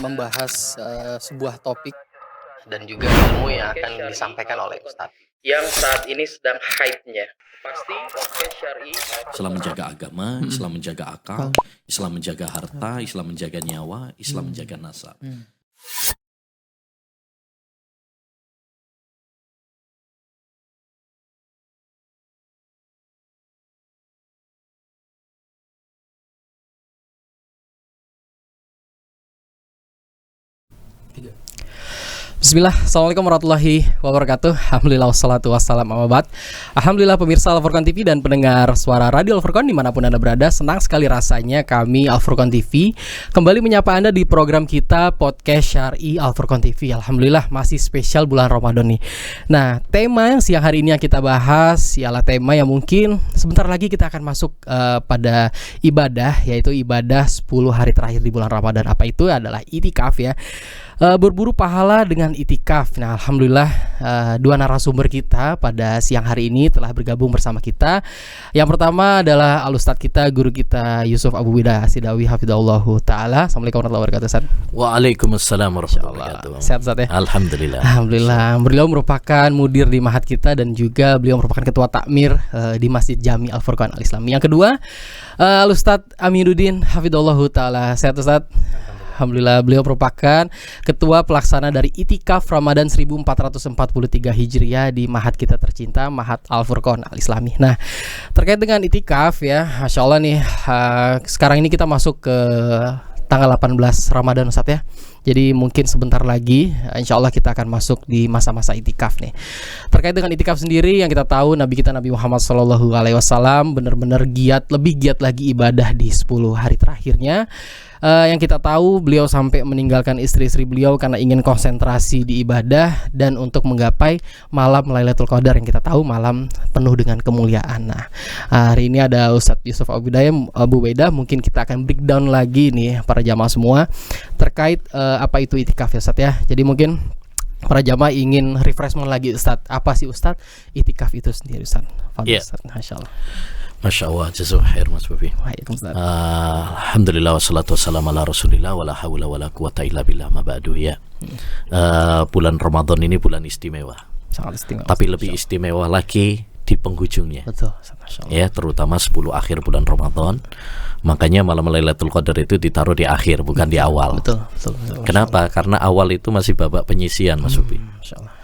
membahas sebuah topik dan juga ilmu yang akan disampaikan oleh Ustadz yang saat ini sedang hype-nya. Pasti podcast syar'i. Islam menjaga agama, Islam menjaga akal, Islam menjaga harta, Islam menjaga nyawa, Islam menjaga nasab. Bismillah, Assalamualaikum warahmatullahi wabarakatuh. Alhamdulillah wassalatu wassalamu ala ba'd. Alhamdulillah pemirsa Al-Furqan TV dan pendengar suara Radio Al-Furqan dimanapun Anda berada. Senang sekali rasanya kami Al-Furqan TV kembali menyapa Anda di program kita Podcast Syar'i Al-Furqan TV. Alhamdulillah masih spesial bulan Ramadan nih. Nah, tema yang siang hari ini yang kita bahas ialah tema yang mungkin sebentar lagi kita akan masuk pada ibadah, yaitu ibadah 10 hari terakhir di bulan Ramadan. Apa itu? Adalah itikaf ya. Berburu pahala dengan itikaf. Nah, alhamdulillah dua narasumber kita pada siang hari ini telah bergabung bersama kita. Yang pertama adalah Al-Ustadz kita, guru kita Yusuf Abu Bidah Asidawi hafidhahullahu taala. Assalamualaikum warahmatullahi wabarakatuh, Ustadz. Waalaikumsalam warahmatullahi wabarakatuh. Sehat, Ustadz ya? Alhamdulillah. Alhamdulillah. Beliau merupakan mudir di Mahat kita dan juga beliau merupakan ketua takmir di Masjid Jami Al-Furqan Al-Islami. Yang kedua, Al-Ustadz Aminuddin hafidhahullahu taala. Sehat, Ustadz? Alhamdulillah, beliau merupakan ketua pelaksana dari Itikaf Ramadan 1443 Hijriah di Mahat kita tercinta, Mahat Al-Furqan Al-Islami. Nah, terkait dengan itikaf ya, Masya Allah nih, sekarang ini kita masuk ke tanggal 18 Ramadan, Ustadz ya. Jadi mungkin sebentar lagi insya Allah kita akan masuk di masa-masa itikaf nih. Terkait dengan itikaf sendiri, yang kita tahu Nabi kita Nabi Muhammad SAW benar-benar lebih giat lagi ibadah di 10 hari terakhirnya. Yang kita tahu beliau sampai meninggalkan istri-istri beliau karena ingin konsentrasi di ibadah dan untuk menggapai malam Lailatul Qadar yang kita tahu malam penuh dengan kemuliaan. Nah, hari ini ada Ustadz Yusuf Abu Bidah, mungkin kita akan breakdown lagi nih para jamaah semua terkait apa itu itikaf ya Ustadz ya. Jadi mungkin para jamaah ingin refreshment lagi Ustadz. Apa sih Ustadz itikaf itu sendiri Ustadz? Yeah. Ustadz, Masya Allah. Masya Allah, jazakallahu khair Mas Bobi. Alhamdulillah wassalatu wassalamu ala rasulillah wala hawla wala quwata illa billah ma ba'du ya. Bulan Ramadan ini bulan istimewa. Sangat istimewa. Tapi lebih istimewa lagi di penghujungnya. Betul, ya, terutama 10 akhir bulan Ramadan. Makanya malam Lailatul Qadar itu ditaruh di akhir, bukan di awal. Betul. Kenapa? Karena awal itu masih babak penyisian, Mas Upi.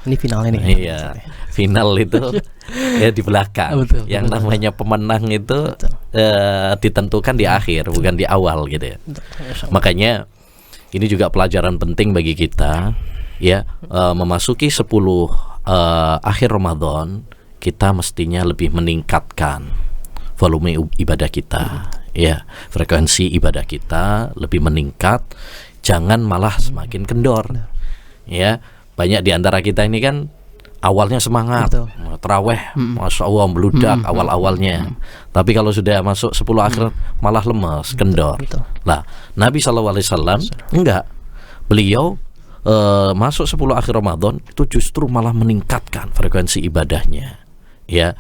Ini final ini. Iya, final itu ya di belakang. Betul, yang namanya pemenang itu ditentukan di akhir, bukan di awal gitu ya. Makanya ini juga pelajaran penting bagi kita ya, memasuki 10 akhir Ramadan, kita mestinya lebih meningkatkan volume ibadah kita, ya, frekuensi ibadah kita lebih meningkat, jangan malah semakin kendor. Ya, banyak di antara kita ini kan awalnya semangat, taraweh, masya Allah meludak awal-awalnya, tapi kalau sudah masuk 10 akhir malah lemas, kendor. Lah, Nabi SAW enggak, beliau masuk 10 akhir Ramadan itu justru malah meningkatkan frekuensi ibadahnya. Ya,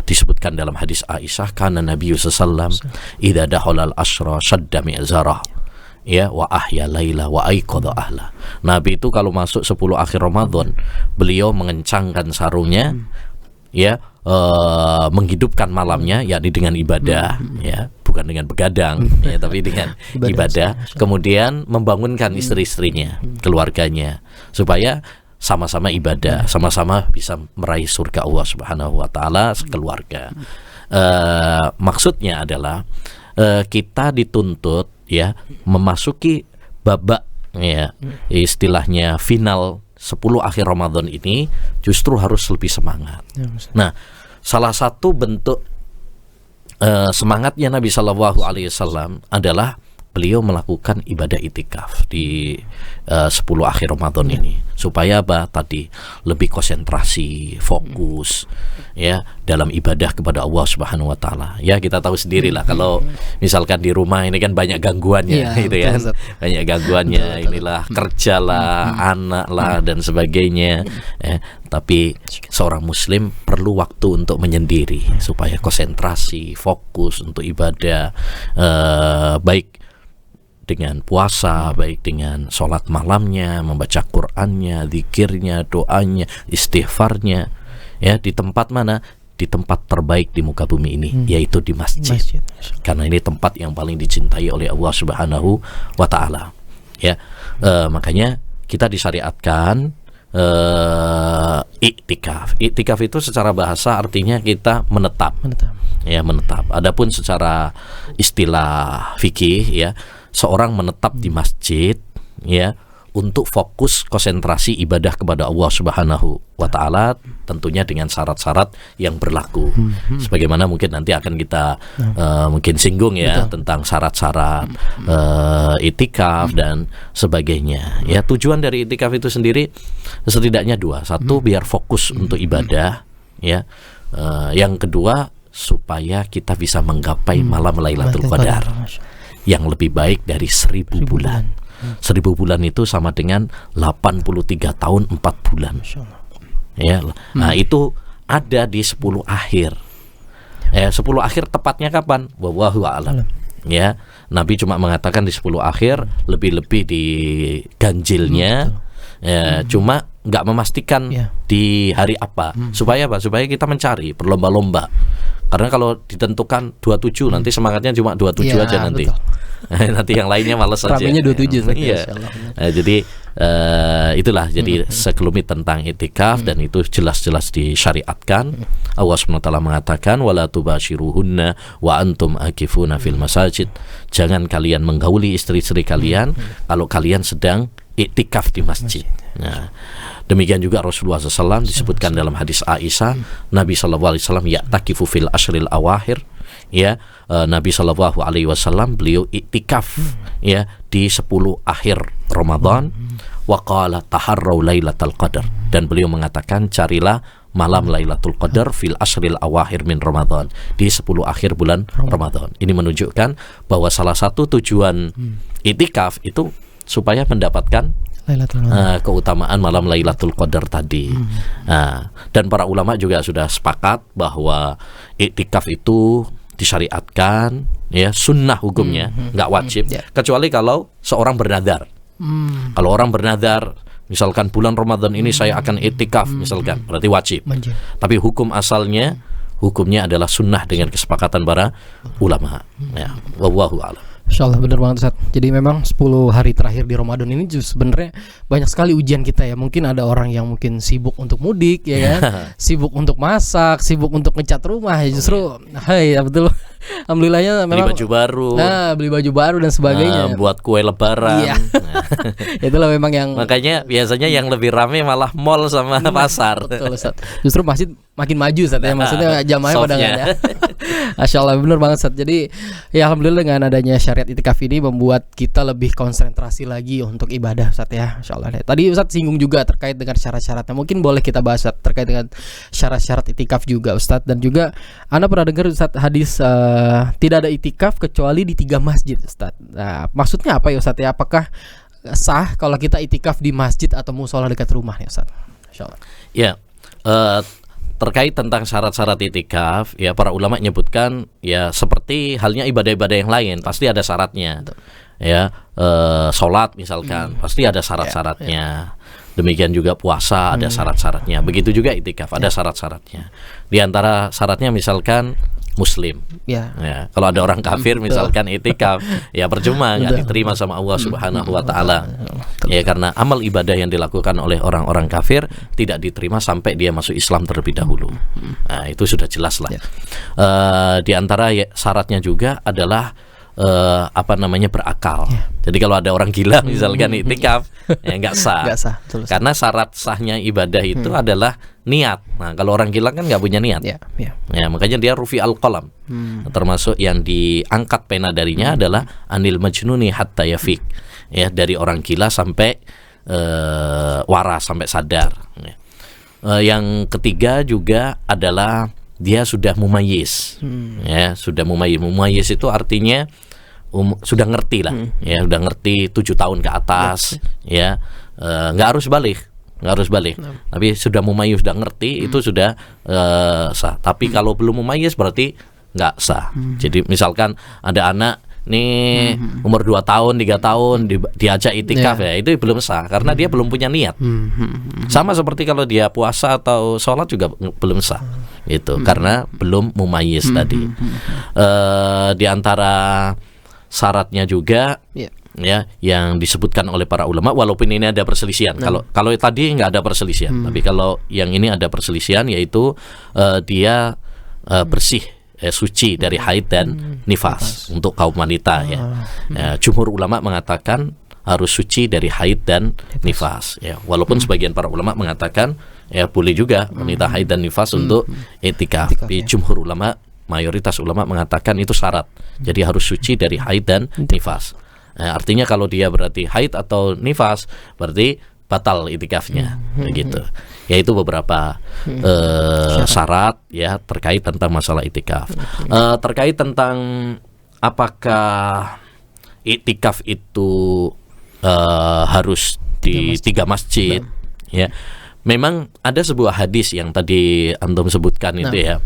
disebutkan dalam hadis Aisyah, kana Nabi sallallahu idza dakhala al-ashra shadda mi'zarah, ya, wa ahya laila wa aiqadha ahla. Nabi itu kalau masuk 10 akhir Ramadan, beliau mengencangkan sarungnya, ya, menghidupkan malamnya, yakni dengan ibadah, ya, bukan dengan begadang, ya, tapi dengan ibadah. Kemudian membangunkan istri-istrinya, keluarganya, supaya sama-sama ibadah, sama-sama bisa meraih surga Allah Subhanahu wa taala sekeluarga. Maksudnya adalah kita dituntut ya memasuki babak, ya, istilahnya final 10 akhir Ramadan ini justru harus lebih semangat. Nah, salah satu bentuk semangatnya Nabi Shallallahu Alaihi Wasallam adalah beliau melakukan ibadah itikaf di 10 akhir Ramadan ini, supaya apa? Tadi lebih konsentrasi, fokus, ya, dalam ibadah kepada Allah Subhanahu wa taala. Ya, kita tahu sendiri lah kalau misalkan di rumah ini kan banyak gangguannya, gitu ya. Banyak gangguannya, inilah kerja lah, anak lah dan sebagainya. Tapi seorang muslim perlu waktu untuk menyendiri supaya konsentrasi, fokus untuk ibadah, baik dengan puasa, baik dengan sholat malamnya, membaca Qur'annya, zikirnya, doanya, istighfarnya, ya, di tempat mana? Di tempat terbaik di muka bumi ini, yaitu di masjid. Karena ini tempat yang paling dicintai oleh Allah Subhanahu wa Ta'ala. Ya, makanya kita disyariatkan iktikaf. Iktikaf itu secara bahasa artinya kita menetap. Ya, menetap. Adapun secara istilah fikih, ya, seorang menetap di masjid, ya, untuk fokus konsentrasi ibadah kepada Allah Subhanahu wa Ta'ala, tentunya dengan syarat-syarat yang berlaku. Sebagaimana mungkin nanti akan kita mungkin singgung, ya, tentang syarat-syarat itikaf dan sebagainya. Ya, tujuan dari itikaf itu sendiri setidaknya dua. Satu, biar fokus untuk ibadah, ya. Yang kedua, supaya kita bisa menggapai malam Lailatul Qadar yang lebih baik dari 1000 bulan. 1000 bulan itu sama dengan 83 tahun 4 bulan. Ya, nah itu ada di 10 akhir. 10 akhir tepatnya kapan? Wallahu a'lam. Ya, Nabi cuma mengatakan di 10 akhir, lebih-lebih di ganjilnya. Ya, cuma nggak memastikan di hari apa. Supaya apa? Supaya kita mencari, berlomba-lomba. Karena kalau ditentukan 27, nanti semangatnya cuma 27 aja nanti. Nanti yang lainnya malas saja. Ramenya 27. Iya. Jadi itulah jadi sekelumit tentang itikaf, dan itu jelas-jelas disyariatkan. Allah SWT mengatakan wala tubashiruhunna wa antum akifuna fil masajid. Jangan kalian menggauli istri-istri kalian kalau kalian sedang iktikaf di masjid. Nah, demikian juga Rasulullah SAW disebutkan dalam hadis Aisyah, Nabi SAW ya'takifu fil ashril awakhir. Ya, Nabi SAW beliau iktikaf, ya, di 10 akhir Ramadan. Wa qala taharrau lailatul qadar, dan beliau mengatakan carilah malam Lailatul Qadar fil ashril awakhir min Ramadan, di 10 akhir bulan Ramadan. Ini menunjukkan bahwa salah satu tujuan iktikaf itu supaya mendapatkan keutamaan malam Lailatul Qadar tadi. Dan para ulama juga sudah sepakat bahwa iktikaf itu disyariatkan, ya, sunnah hukumnya, nggak wajib, kecuali kalau seorang bernadar. Kalau orang bernadar, misalkan bulan Ramadan ini saya akan iktikaf, misalkan, berarti wajib. Tapi hukum asalnya, hukumnya adalah sunnah dengan kesepakatan para ulama. Ya, wallahu a'lam. Insyaallah benar banget Ustaz. Jadi memang 10 hari terakhir di Ramadan ini sebenarnya banyak sekali ujian kita, ya. Mungkin ada orang yang mungkin sibuk untuk mudik, ya kan? Sibuk untuk masak, sibuk untuk ngecat rumah, ya. Justru ya betul. Alhamdulillahnya memang beli baju baru. Beli baju baru dan sebagainya. Buat kue lebaran. Iya. Itulah memang yang makanya biasanya yang lebih ramai malah mall sama pasar. Betul Ustaz. Justru masjid makin maju Ustaz, ya. Maksudnya jamaahnya pada nggak ada. Masyaallah benar banget Ustaz. Jadi ya alhamdulillah dengan adanya syariat itikaf ini membuat kita lebih konsentrasi lagi untuk ibadah Ustaz, ya. Masyaallah. Tadi Ustaz singgung juga terkait dengan syarat-syaratnya. Mungkin boleh kita bahas Ustaz terkait dengan syarat-syarat itikaf juga Ustaz. Dan juga Anda pernah dengar Ustaz hadis tidak ada itikaf kecuali di 3 masjid Ustaz. Nah, maksudnya apa ya Ustaz, ya? Apakah sah kalau kita itikaf di masjid atau musola dekat rumah, ya Ustaz? Insyaallah. Ya, terkait tentang syarat-syarat itikaf, ya, para ulama menyebutkan, ya, seperti halnya ibadah-ibadah yang lain, pasti ada syaratnya. Ya, sholat misalkan, pasti ada syarat-syaratnya. Demikian juga puasa ada syarat-syaratnya. Begitu juga itikaf ada syarat-syaratnya. Di antara syaratnya misalkan Muslim. Ya, kalau ada orang kafir misalkan itikaf, ya percuma, nggak diterima sama Allah Subhanahu wa Ta'ala. Ya, karena amal ibadah yang dilakukan oleh orang-orang kafir tidak diterima sampai dia masuk Islam terlebih dahulu. Nah, itu sudah jelas lah. Di antara syaratnya juga adalah berakal. Jadi kalau ada orang gila misalkan itikaf, ya nggak sah. Karena syarat sahnya ibadah itu adalah niat. Nah, kalau orang gila kan nggak punya niat. Ya, makanya dia rufi al-qalam. Termasuk yang diangkat pena darinya adalah anil majnuni hatta yafik. Ya, dari orang gila sampai waras, sampai sadar. Yang ketiga juga adalah dia sudah mumayyiz. Ya, sudah mumayyiz. Mumayyiz itu artinya sudah ngerti lah. Ya, sudah ngerti 7 tahun ke atas. Ya, nggak harus balik. Tapi sudah mumayyiz, sudah ngerti, itu sudah sah. Tapi kalau belum mumayyiz berarti nggak sah. Jadi misalkan ada anak nih umur 2 tahun 3 tahun diajak itikaf ya itu belum sah karena dia belum punya niat. Sama seperti kalau dia puasa atau sholat juga belum sah gitu karena belum mumayyiz tadi. Di antara syaratnya juga ya yang disebutkan oleh para ulama walaupun ini ada perselisihan. Kalau tadi nggak ada perselisihan, tapi kalau yang ini ada perselisihan yaitu dia bersih suci dari haid dan nifas untuk kaum wanita ya. Jumhur ulama mengatakan harus suci dari haid dan nifas ya. Walaupun sebagian para ulama mengatakan ya boleh juga wanita haid dan nifas untuk i'tikaf. Tapi jumhur ulama mayoritas ulama mengatakan itu syarat. Jadi harus suci dari haid dan nifas. Artinya kalau dia berarti haid atau nifas berarti batal itikafnya begitu. Yaitu beberapa syarat ya terkait tentang masalah itikaf. Terkait tentang apakah itikaf itu harus di 3 masjid ya. Memang ada sebuah hadis yang tadi antum sebutkan itu ya.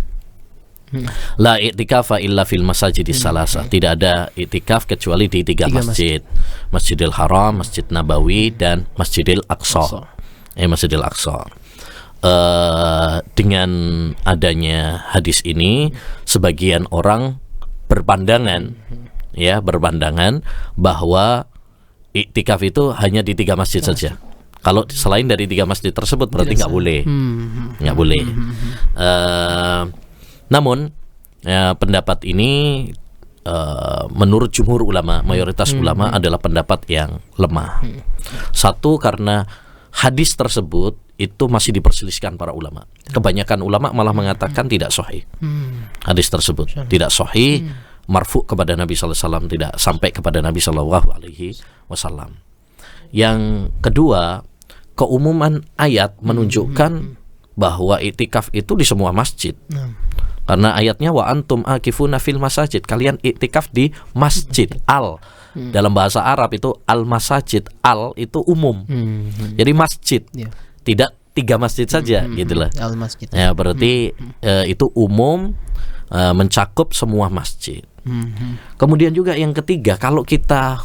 La i'tikafa illa fil masajidis salasa. Tidak ada i'tikaf kecuali di 3 masjid. Masjidil Haram, Masjid Nabawi dan Masjidil Aqsa. Masjidil Aqsa. Dengan adanya hadis ini sebagian orang berpandangan bahwa i'tikaf itu hanya di 3 masjid saja. Kalau selain dari 3 masjid tersebut berarti nggak boleh. Nggak boleh. Namun pendapat ini menurut jumhur ulama, mayoritas ulama adalah pendapat yang lemah. Satu karena hadis tersebut itu masih diperselisihkan para ulama. Kebanyakan ulama malah mengatakan tidak sahih. Hadis tersebut tidak sahih, marfu kepada Nabi sallallahu alaihi wasallam, tidak sampai kepada Nabi sallallahu alaihi wasallam. Yang kedua, keumuman ayat menunjukkan bahwa i'tikaf itu di semua masjid. Karena ayatnya wa antum akifuna fil masajid, kalian i'tikaf di masjid. Dalam bahasa Arab itu al masajid, al itu umum. Jadi masjid. Tidak 3 masjid saja gitulah. Al masjid. Ya, berarti itu umum mencakup semua masjid. Kemudian juga yang ketiga, kalau kita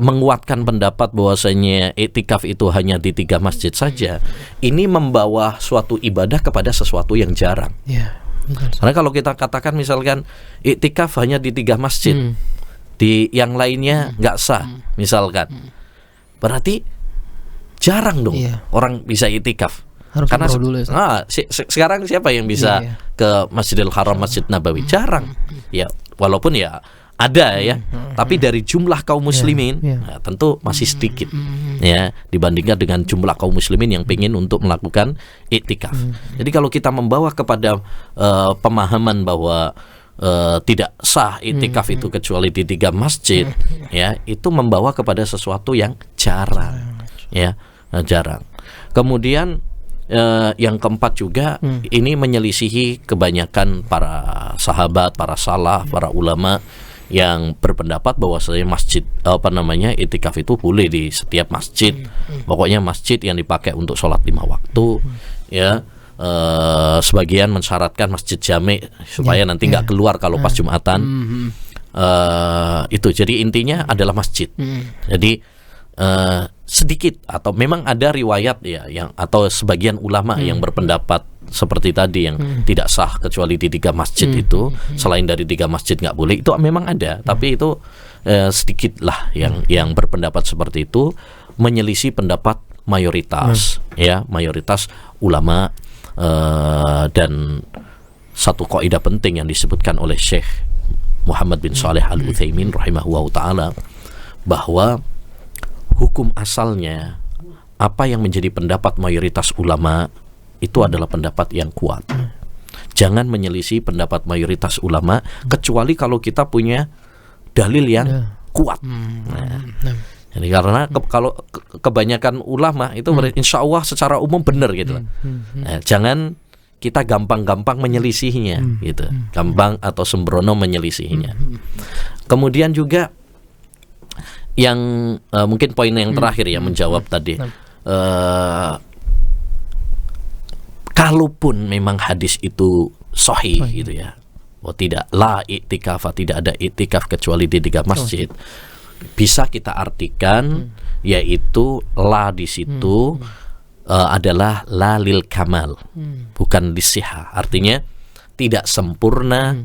menguatkan pendapat bahwasanya i'tikaf itu hanya di 3 masjid saja, ini membawa suatu ibadah kepada sesuatu yang jarang. Karena kalau kita katakan misalkan i'tikaf hanya di 3 masjid, di yang lainnya nggak sah, misalkan, berarti jarang dong orang bisa i'tikaf. Karena sekarang siapa yang bisa ke Masjidil Haram, Masjid Nabawi? Jarang. Ya, walaupun ya ada ya, tapi dari jumlah kaum muslimin tentu masih sedikit ya dibandingkan dengan jumlah kaum muslimin yang ingin untuk melakukan i'tikaf. Jadi kalau kita membawa kepada pemahaman bahwa tidak sah i'tikaf itu kecuali di 3 masjid, ya itu membawa kepada sesuatu yang jarang, ya jarang. Kemudian yang keempat juga ini menyelisihi kebanyakan para sahabat, para salaf, para ulama yang berpendapat bahwasanya masjid i'tikaf itu boleh di setiap masjid. Pokoknya masjid yang dipakai untuk sholat 5 waktu ya. Sebagian mensyaratkan masjid jami supaya nanti nggak keluar kalau pas Jumatan. Itu jadi intinya adalah masjid. Jadi sedikit atau memang ada riwayat ya yang atau sebagian ulama yang berpendapat seperti tadi yang tidak sah kecuali di 3 masjid itu, selain dari 3 masjid nggak boleh, itu memang ada, tapi itu sedikit lah yang berpendapat seperti itu, menyelisih pendapat mayoritas ya mayoritas ulama. Dan satu kaidah penting yang disebutkan oleh Syekh Muhammad bin Shalih Al-Utsaimin rahimahullahu taala, bahwa hukum asalnya apa yang menjadi pendapat mayoritas ulama itu adalah pendapat yang kuat. Jangan menyelisih pendapat mayoritas ulama kecuali kalau kita punya dalil yang kuat. Jadi karena kalau kebanyakan ulama itu insya Allah secara umum benar gitu. Jangan kita gampang-gampang menyelisihinya gitu, gampang atau sembrono menyelisihinya. Kemudian juga yang mungkin poin yang terakhir ya menjawab tadi, kalaupun memang hadis itu sahih gitu ya, Oh tidak, la i'tikaf, tidak ada i'tikaf kecuali di 3 masjid. Bisa kita artikan yaitu la di situ adalah la lil kamal, bukan lisihah. Artinya tidak sempurna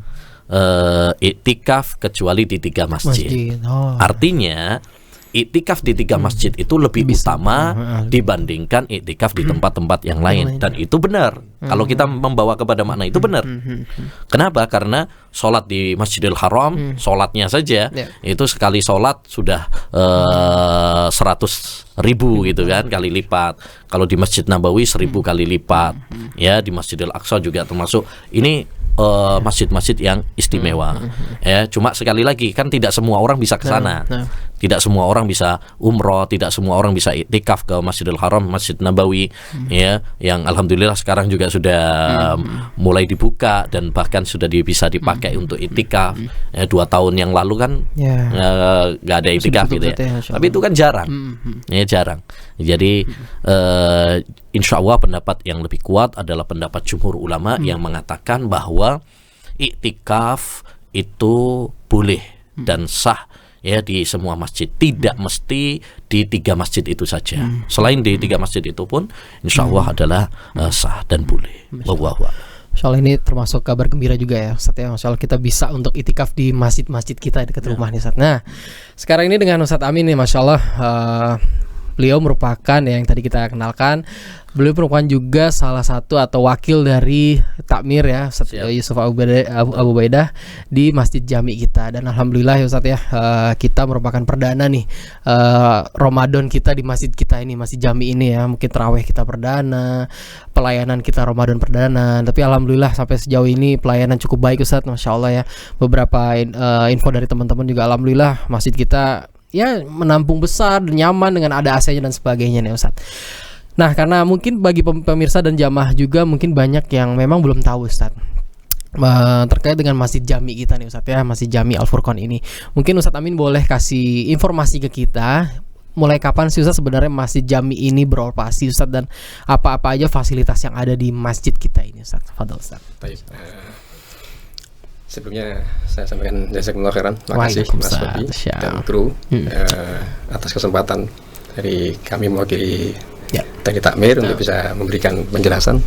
i'tikaf kecuali di 3 masjid. Artinya i'tikaf di 3 masjid itu lebih utama dibandingkan i'tikaf di tempat-tempat yang lain, dan itu benar. Kalau kita membawa kepada makna itu benar. Kenapa? Karena sholat di Masjidil Haram, sholatnya saja itu sekali sholat sudah 100.000 gitu kan, kali lipat. Kalau di Masjid Nabawi 1000 kali lipat. Ya, di Masjidil Aqsa juga termasuk. Ini masjid-masjid yang istimewa. Ya, cuma sekali lagi kan tidak semua orang bisa ke sana. Tidak semua orang bisa umroh, tidak semua orang bisa iktikaf ke Masjidil Haram, Masjid Nabawi, ya, yang alhamdulillah sekarang juga sudah mulai dibuka dan bahkan sudah bisa dipakai untuk iktikaf. 2 tahun yang lalu kan nggak ada iktikaf gitu ya. Tapi itu kan jarang, ya jarang. Jadi insya Allah pendapat yang lebih kuat adalah pendapat jumhur ulama yang mengatakan bahwa iktikaf itu boleh dan sah ya di semua masjid, tidak mesti di 3 masjid itu saja. Selain di 3 masjid itu pun insya Allah adalah sah dan boleh. Wallahu a'lam. Soal ini termasuk kabar gembira juga ya Ustaz ya. Soal kita bisa untuk itikaf di masjid-masjid kita dekat rumah nih Ustaz. Nah, sekarang ini dengan Ustaz Amin nih, Masya Allah, beliau merupakan yang tadi kita kenalkan, beliau merupakan juga salah satu atau wakil dari takmir ya Ustaz Yusuf Abu Ubaidah di Masjid Jami kita. Dan alhamdulillah ya Ustaz ya, kita merupakan perdana nih Ramadan kita di masjid kita ini, Masjid Jami ini ya. Mungkin tarawih kita perdana, pelayanan kita Ramadan perdana. Tapi alhamdulillah sampai sejauh ini pelayanan cukup baik Ustaz, Masya Allah ya. Beberapa info dari teman-teman juga alhamdulillah masjid kita ya menampung besar dan nyaman dengan ada AC-nya dan sebagainya nih Ustaz. Nah, karena mungkin bagi pemirsa dan jamaah juga mungkin banyak yang memang belum tahu Ustaz terkait dengan Masjid Jami kita nih Ustaz ya, Masjid Jami Al-Furqan ini. Mungkin Ustaz Amin boleh kasih informasi ke kita, mulai kapan sih Ustaz sebenarnya Masjid Jami ini beroperasi Ustaz, dan apa-apa aja fasilitas yang ada di masjid kita ini Ustaz. Fadhil Ustaz. Baik. Sebelumnya saya sampaikan jazakumullah khairan. Terima kasih Mas Bobby dan kru atas kesempatan dari kami mewakili dari takmir untuk bisa memberikan penjelasan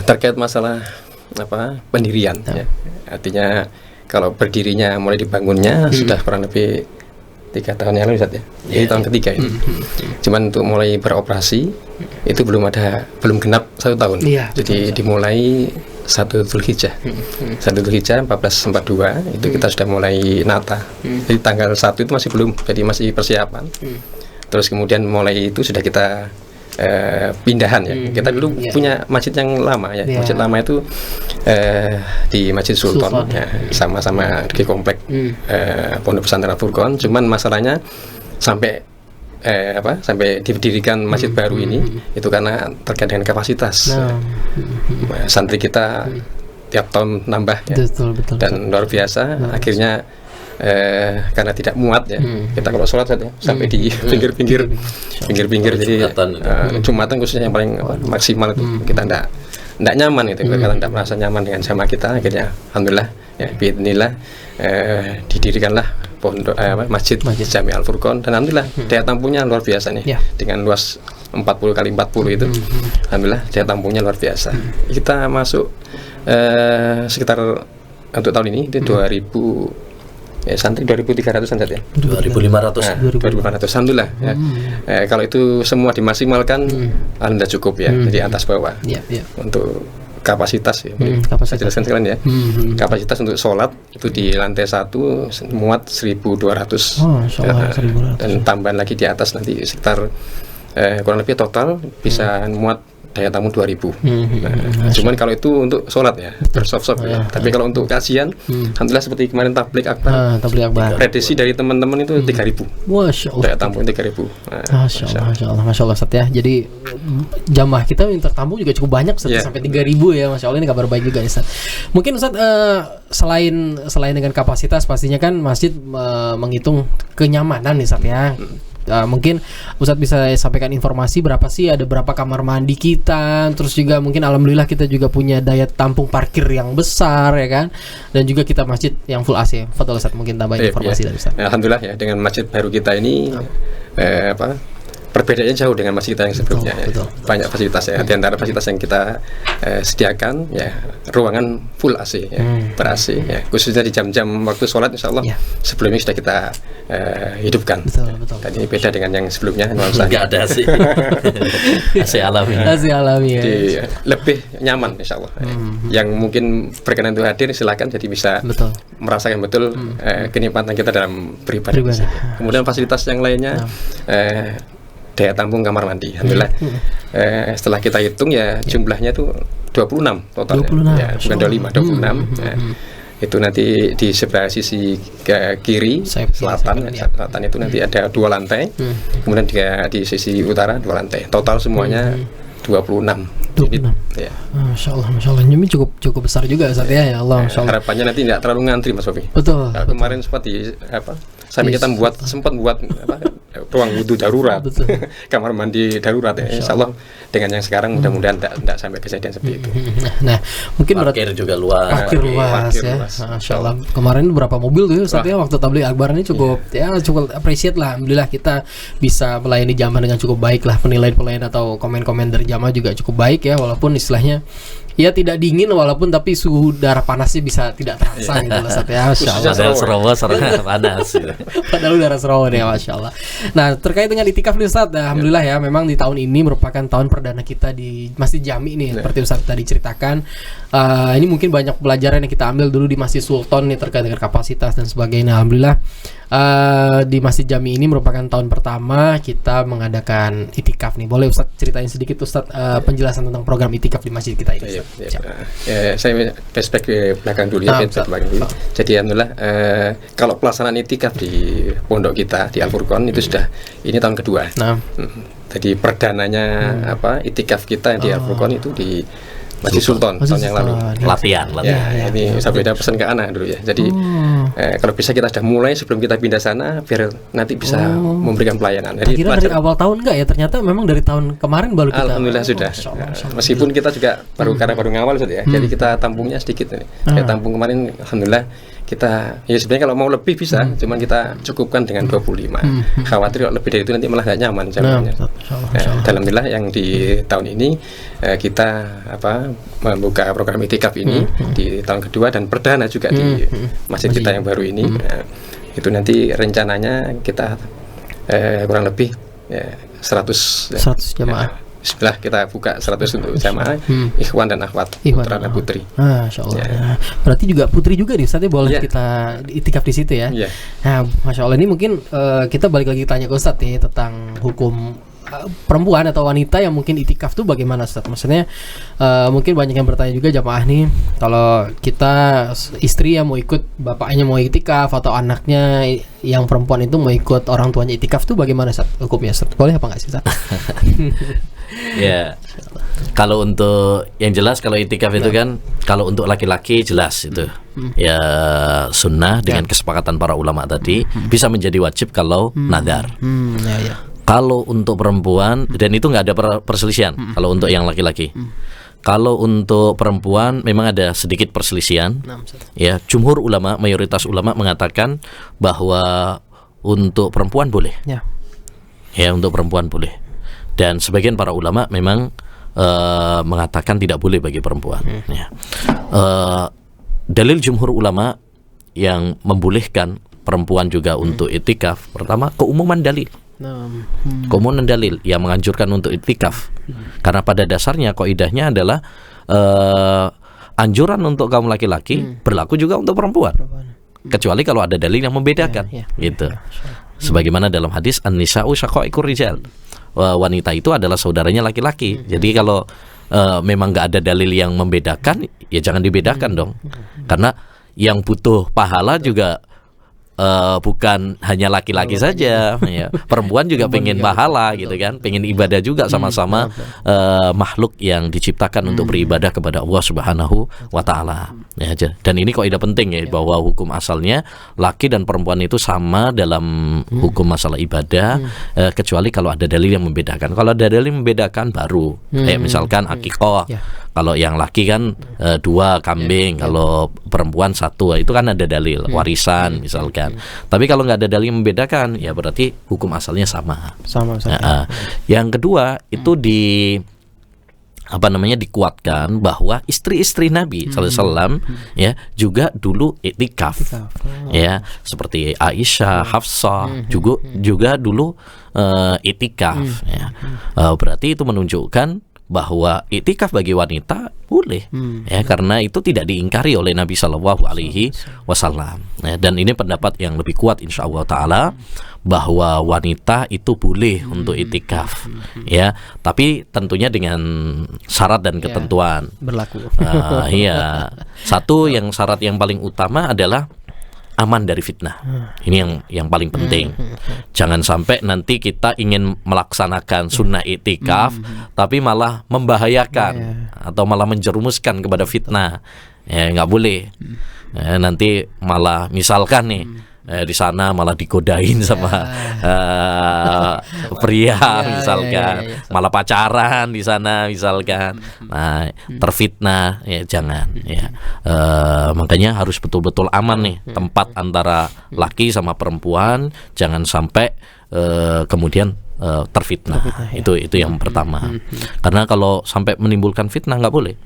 terkait masalah pendirian. Ya. Artinya kalau berdirinya mulai dibangunnya sudah kurang lebih 3 tahun yang lalu Ustaz ya. Jadi tahun ketiga ini. Cuman untuk mulai beroperasi itu belum genap 1 tahun. Jadi dimulai 1 Dzulhijjah 1442 itu kita sudah mulai nata. Jadi tanggal 1 itu masih belum, jadi masih persiapan. Terus kemudian mulai itu sudah kita pindahan ya. Kita dulu punya masjid yang lama ya. Masjid lama itu di Masjid Sultan ya, sama-sama di komplek Pondok Pesantren Al-Furqan. Cuman masalahnya sampai didirikan masjid baru ini itu karena terkait dengan kapasitas. Santri kita tiap tahun nambah ya. Betul, dan luar biasa. Akhirnya karena tidak muat ya, kita kalau sholat saja sampai di pinggir-pinggir jadi Jumatan khususnya yang paling maksimal itu kita tidak nyaman itu, kita tidak merasa nyaman dengan jamaah kita. Akhirnya alhamdulillah ya, biidznillah didirikanlah pondok Masjid Jami Al-Furqan, dan alhamdulillah daya tampungnya luar biasa nih dengan luas 40 kali 40 itu. Alhamdulillah daya tampungnya luar biasa. Kita masuk sekitar untuk tahun ini itu 2000 santri 2.300-an saja. 2.500. Alhamdulillah ya. Kalau itu semua dimaksimalkan alhamdulillah cukup ya. Jadi atas bawah. Untuk kapasitas ya. Saya jelaskan sekalian ya. Kapasitas untuk sholat itu di lantai 1 muat 1.200. Dan tambahan lagi di atas nanti sekitar kurang lebih total bisa muat daya tamu 2.000. Cuman kalau itu untuk sholat ya, bersof-sof ya. Tapi kalau untuk kajian, alhamdulillah seperti kemarin tablik akbar, prediksi dari teman-teman itu 3.000. Masya Allah. Daya tamu 3.000. Masya Allah Ustaz ya. Jadi jamaah kita yang tertampung juga cukup banyak Ustaz, sampai 3.000 ya. Masya Allah, ini kabar baik juga Ustaz. Mungkin Ustaz selain dengan kapasitas, pastinya kan masjid menghitung kenyamanan nih Ustaz ya. Mungkin Ustadz bisa sampaikan informasi berapa sih, ada berapa kamar mandi kita, terus juga mungkin alhamdulillah kita juga punya daya tampung parkir yang besar ya kan, dan juga kita masjid yang full AC. Fadhol Ustadz, mungkin tambahin informasi dari Ustadz. Alhamdulillah ya, dengan masjid baru kita ini perbedaannya jauh dengan masjid kita yang sebelumnya. Betul. Banyak fasilitas ya. Di antara fasilitas yang kita sediakan ya, ruangan full AC ya, ber-AC ya. Khususnya di jam-jam waktu sholat, insya Allah sebelumnya sudah kita hidupkan. Betul. Dan ini beda dengan yang sebelumnya. Nggak ada AC. AC alami. AC alami ya. Lebih nyaman, insya Allah. Yang mungkin berkenan untuk hadir silakan, jadi bisa merasakan betul kenikmatan kita dalam beribadah. Kemudian fasilitas yang lainnya. Daya tampung kamar mandi, alhamdulillah. Setelah kita hitung ya jumlahnya itu 26 totalnya. 26, ya, bukan 25, 26. Itu nanti di sebelah sisi ke kiri selatan itu nanti ada 2 lantai. Kemudian di sisi utara 2 lantai. Total semuanya 26. Ya. Masya Allah, ini cukup besar juga Ustaz ya Allah. Harapannya nanti tidak terlalu ngantri Mas Sofi. Betul. Kemarin sampai kita sempat buat ruang wudhu darurat, kamar mandi darurat ya. Insya Allah dengan yang sekarang mudah-mudahan tidak sampai kejadian seperti itu. Nah, mungkin parkir juga luas. Parkir luas ya. Masya Allah. Kemarin berapa mobil tuh Ustaz ya waktu tabligh akbar ini cukup appreciate lah. Alhamdulillah kita bisa melayani jamaah dengan cukup baik lah. Penilaian atau komen-komen dari jamaah juga cukup baik ya, walaupun istilahnya ya tidak dingin, walaupun tapi suhu udara panasnya bisa tidak terasa gitu Ustaz ya. Padahal Sarawak panas. Padahal udara Sarawak ya, Masya Allah. Nah, terkait dengan itikaf nih Ustaz, alhamdulillah ya, memang di tahun ini merupakan tahun perdana kita di Masjid Jami nih, seperti Ustaz tadi ceritakan. Ini mungkin banyak pelajaran yang kita ambil dulu di Masjid Sultan nih terkait dengan kapasitas dan sebagainya. Alhamdulillah di Masjid Jami ini merupakan tahun pertama kita mengadakan itikaf nih. Boleh Ustaz ceritain sedikit Ustaz penjelasan tentang program itikaf di masjid kita ini? Saya flashback ke belakang dulu ya. Jadi alhamdulillah kalau pelaksanaan itikaf di pondok kita di Al-Furqan itu sudah ini tahun kedua. Jadi perdananya itikaf kita di Al-Furqan itu di Masjid Sultan tahun yang lalu. Latihan. Ya, ini saya beda pesan ke anak dulu ya. Jadi kalau bisa kita sudah mulai sebelum kita pindah sana biar nanti bisa memberikan pelayanan. Jadi kira dari awal tahun enggak ya? Ternyata memang dari tahun kemarin baru kita. Alhamdulillah sudah. Meskipun kita juga baru ngawal sudah ya. Jadi kita tampungnya sedikit nih. Kayak tampung kemarin alhamdulillah kita ya sebenarnya kalau mau lebih bisa, cuman kita cukupkan dengan 25. Khawatir kalau lebih dari itu nanti malah nggak nyaman jamaahnya. Alhamdulillah yang di tahun ini kita membuka program itikaf ini di tahun kedua dan perdana juga di masjid kita yang baru ini. Itu nanti rencananya kita kurang lebih 100 jamaah. Bismillah kita buka 100 untuk jamaah ikhwan dan akhwat, putra dan putri. Masya Allah. Ya. Berarti juga putri juga nih Ustaz ya, boleh kita itikaf di situ ya. Nah, Masya Allah, ini mungkin kita balik lagi tanya ke Ustaz nih tentang hukum perempuan atau wanita yang mungkin itikaf tuh bagaimana Ustaz? Maksudnya mungkin banyak yang bertanya juga jamaah nih, kalau kita istri yang mau ikut bapaknya mau itikaf atau anaknya yang perempuan itu mau ikut orang tuanya itikaf tuh bagaimana Ustaz hukumnya Ustaz? Boleh apa enggak sih Ustaz? Ya, kalau untuk yang jelas kalau itikaf itu kan kalau untuk laki-laki jelas itu ya sunnah dengan kesepakatan para ulama tadi bisa menjadi wajib kalau nadar. Kalau untuk perempuan dan itu nggak ada perselisihan kalau untuk yang laki-laki. Kalau untuk perempuan memang ada sedikit perselisihan. Ya, jumhur ulama, mayoritas ulama mengatakan bahwa untuk perempuan boleh. Ya, untuk perempuan boleh. Dan sebagian para ulama memang mengatakan tidak boleh bagi perempuan. Dalil jumhur ulama yang membolehkan perempuan juga untuk itikaf, pertama keumuman dalil. Keumuman dalil yang menganjurkan untuk itikaf. Karena pada dasarnya kaidahnya adalah anjuran untuk kaum laki-laki berlaku juga untuk perempuan. Kecuali kalau ada dalil yang membedakan, gitu. Sebagaimana dalam hadis an-nisa'u syaqaiqur rijal. Wanita itu adalah saudaranya laki-laki. Jadi kalau memang nggak ada dalil yang membedakan, ya jangan dibedakan dong. Karena yang butuh pahala juga bukan hanya laki-laki saja, ya. Perempuan juga pengen pahala gitu kan, pengen ibadah juga sama-sama makhluk yang diciptakan untuk beribadah kepada Allah Subhanahu wa Ta'ala. Ya, dan ini kaidah penting ya, bahwa hukum asalnya laki dan perempuan itu sama dalam hukum masalah ibadah, kecuali kalau ada dalil yang membedakan. Kalau ada dalil yang membedakan baru, kayak misalkan akikah. Kalau yang laki kan 2 kambing, kalau perempuan 1, itu kan ada dalil warisan misalkan. Tapi kalau nggak ada dalil yang membedakan, ya berarti hukum asalnya sama. Yang kedua itu dikuatkan bahwa istri-istri Nabi SAW ya juga dulu iktikaf, ya, seperti Aisyah, Hafsah juga dulu iktikaf. Ya. Berarti itu menunjukkan bahwa iktikaf bagi wanita boleh, ya, karena itu tidak diingkari oleh Nabi Shallallahu Alaihi Wasallam. Dan ini pendapat yang lebih kuat insya Allah Taala, bahwa wanita itu boleh untuk iktikaf, ya, tapi tentunya dengan syarat dan ketentuan berlaku. Iya, satu yang syarat yang paling utama adalah aman dari fitnah. Ini yang paling penting. Jangan sampai nanti kita ingin melaksanakan sunnah iktikaf tapi malah membahayakan atau malah menjerumuskan kepada fitnah. Ya, nggak boleh. Nanti malah misalkan nih di sana malah digodain sama pria misalkan, malah pacaran di sana misalkan, nah terfitnah, ya jangan, ya. Makanya harus betul-betul aman nih tempat antara laki sama perempuan, jangan sampai kemudian terfitnah. Itu yang pertama. Karena kalau sampai menimbulkan fitnah nggak boleh.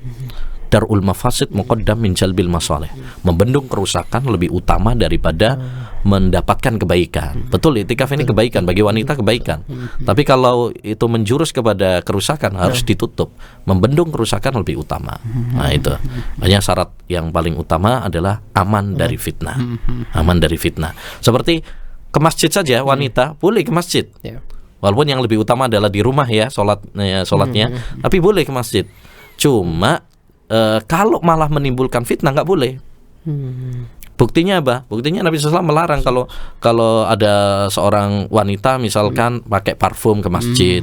Darul mafasid muqaddam min jalbil masalih. Membendung kerusakan lebih utama daripada mendapatkan kebaikan. Betul, iktikaf ini kebaikan bagi wanita, kebaikan. Tapi kalau itu menjurus kepada kerusakan, harus ditutup. Membendung kerusakan lebih utama. Nah, itu. Makanya syarat yang paling utama adalah aman dari fitnah. Aman dari fitnah. Seperti ke masjid saja, wanita boleh ke masjid. Walaupun yang lebih utama adalah di rumah ya, sholatnya, tapi boleh ke masjid. Cuma kalau malah menimbulkan fitnah nggak boleh. Buktinya apa? Buktinya Nabi SAW melarang kalau ada seorang wanita misalkan pakai parfum ke masjid,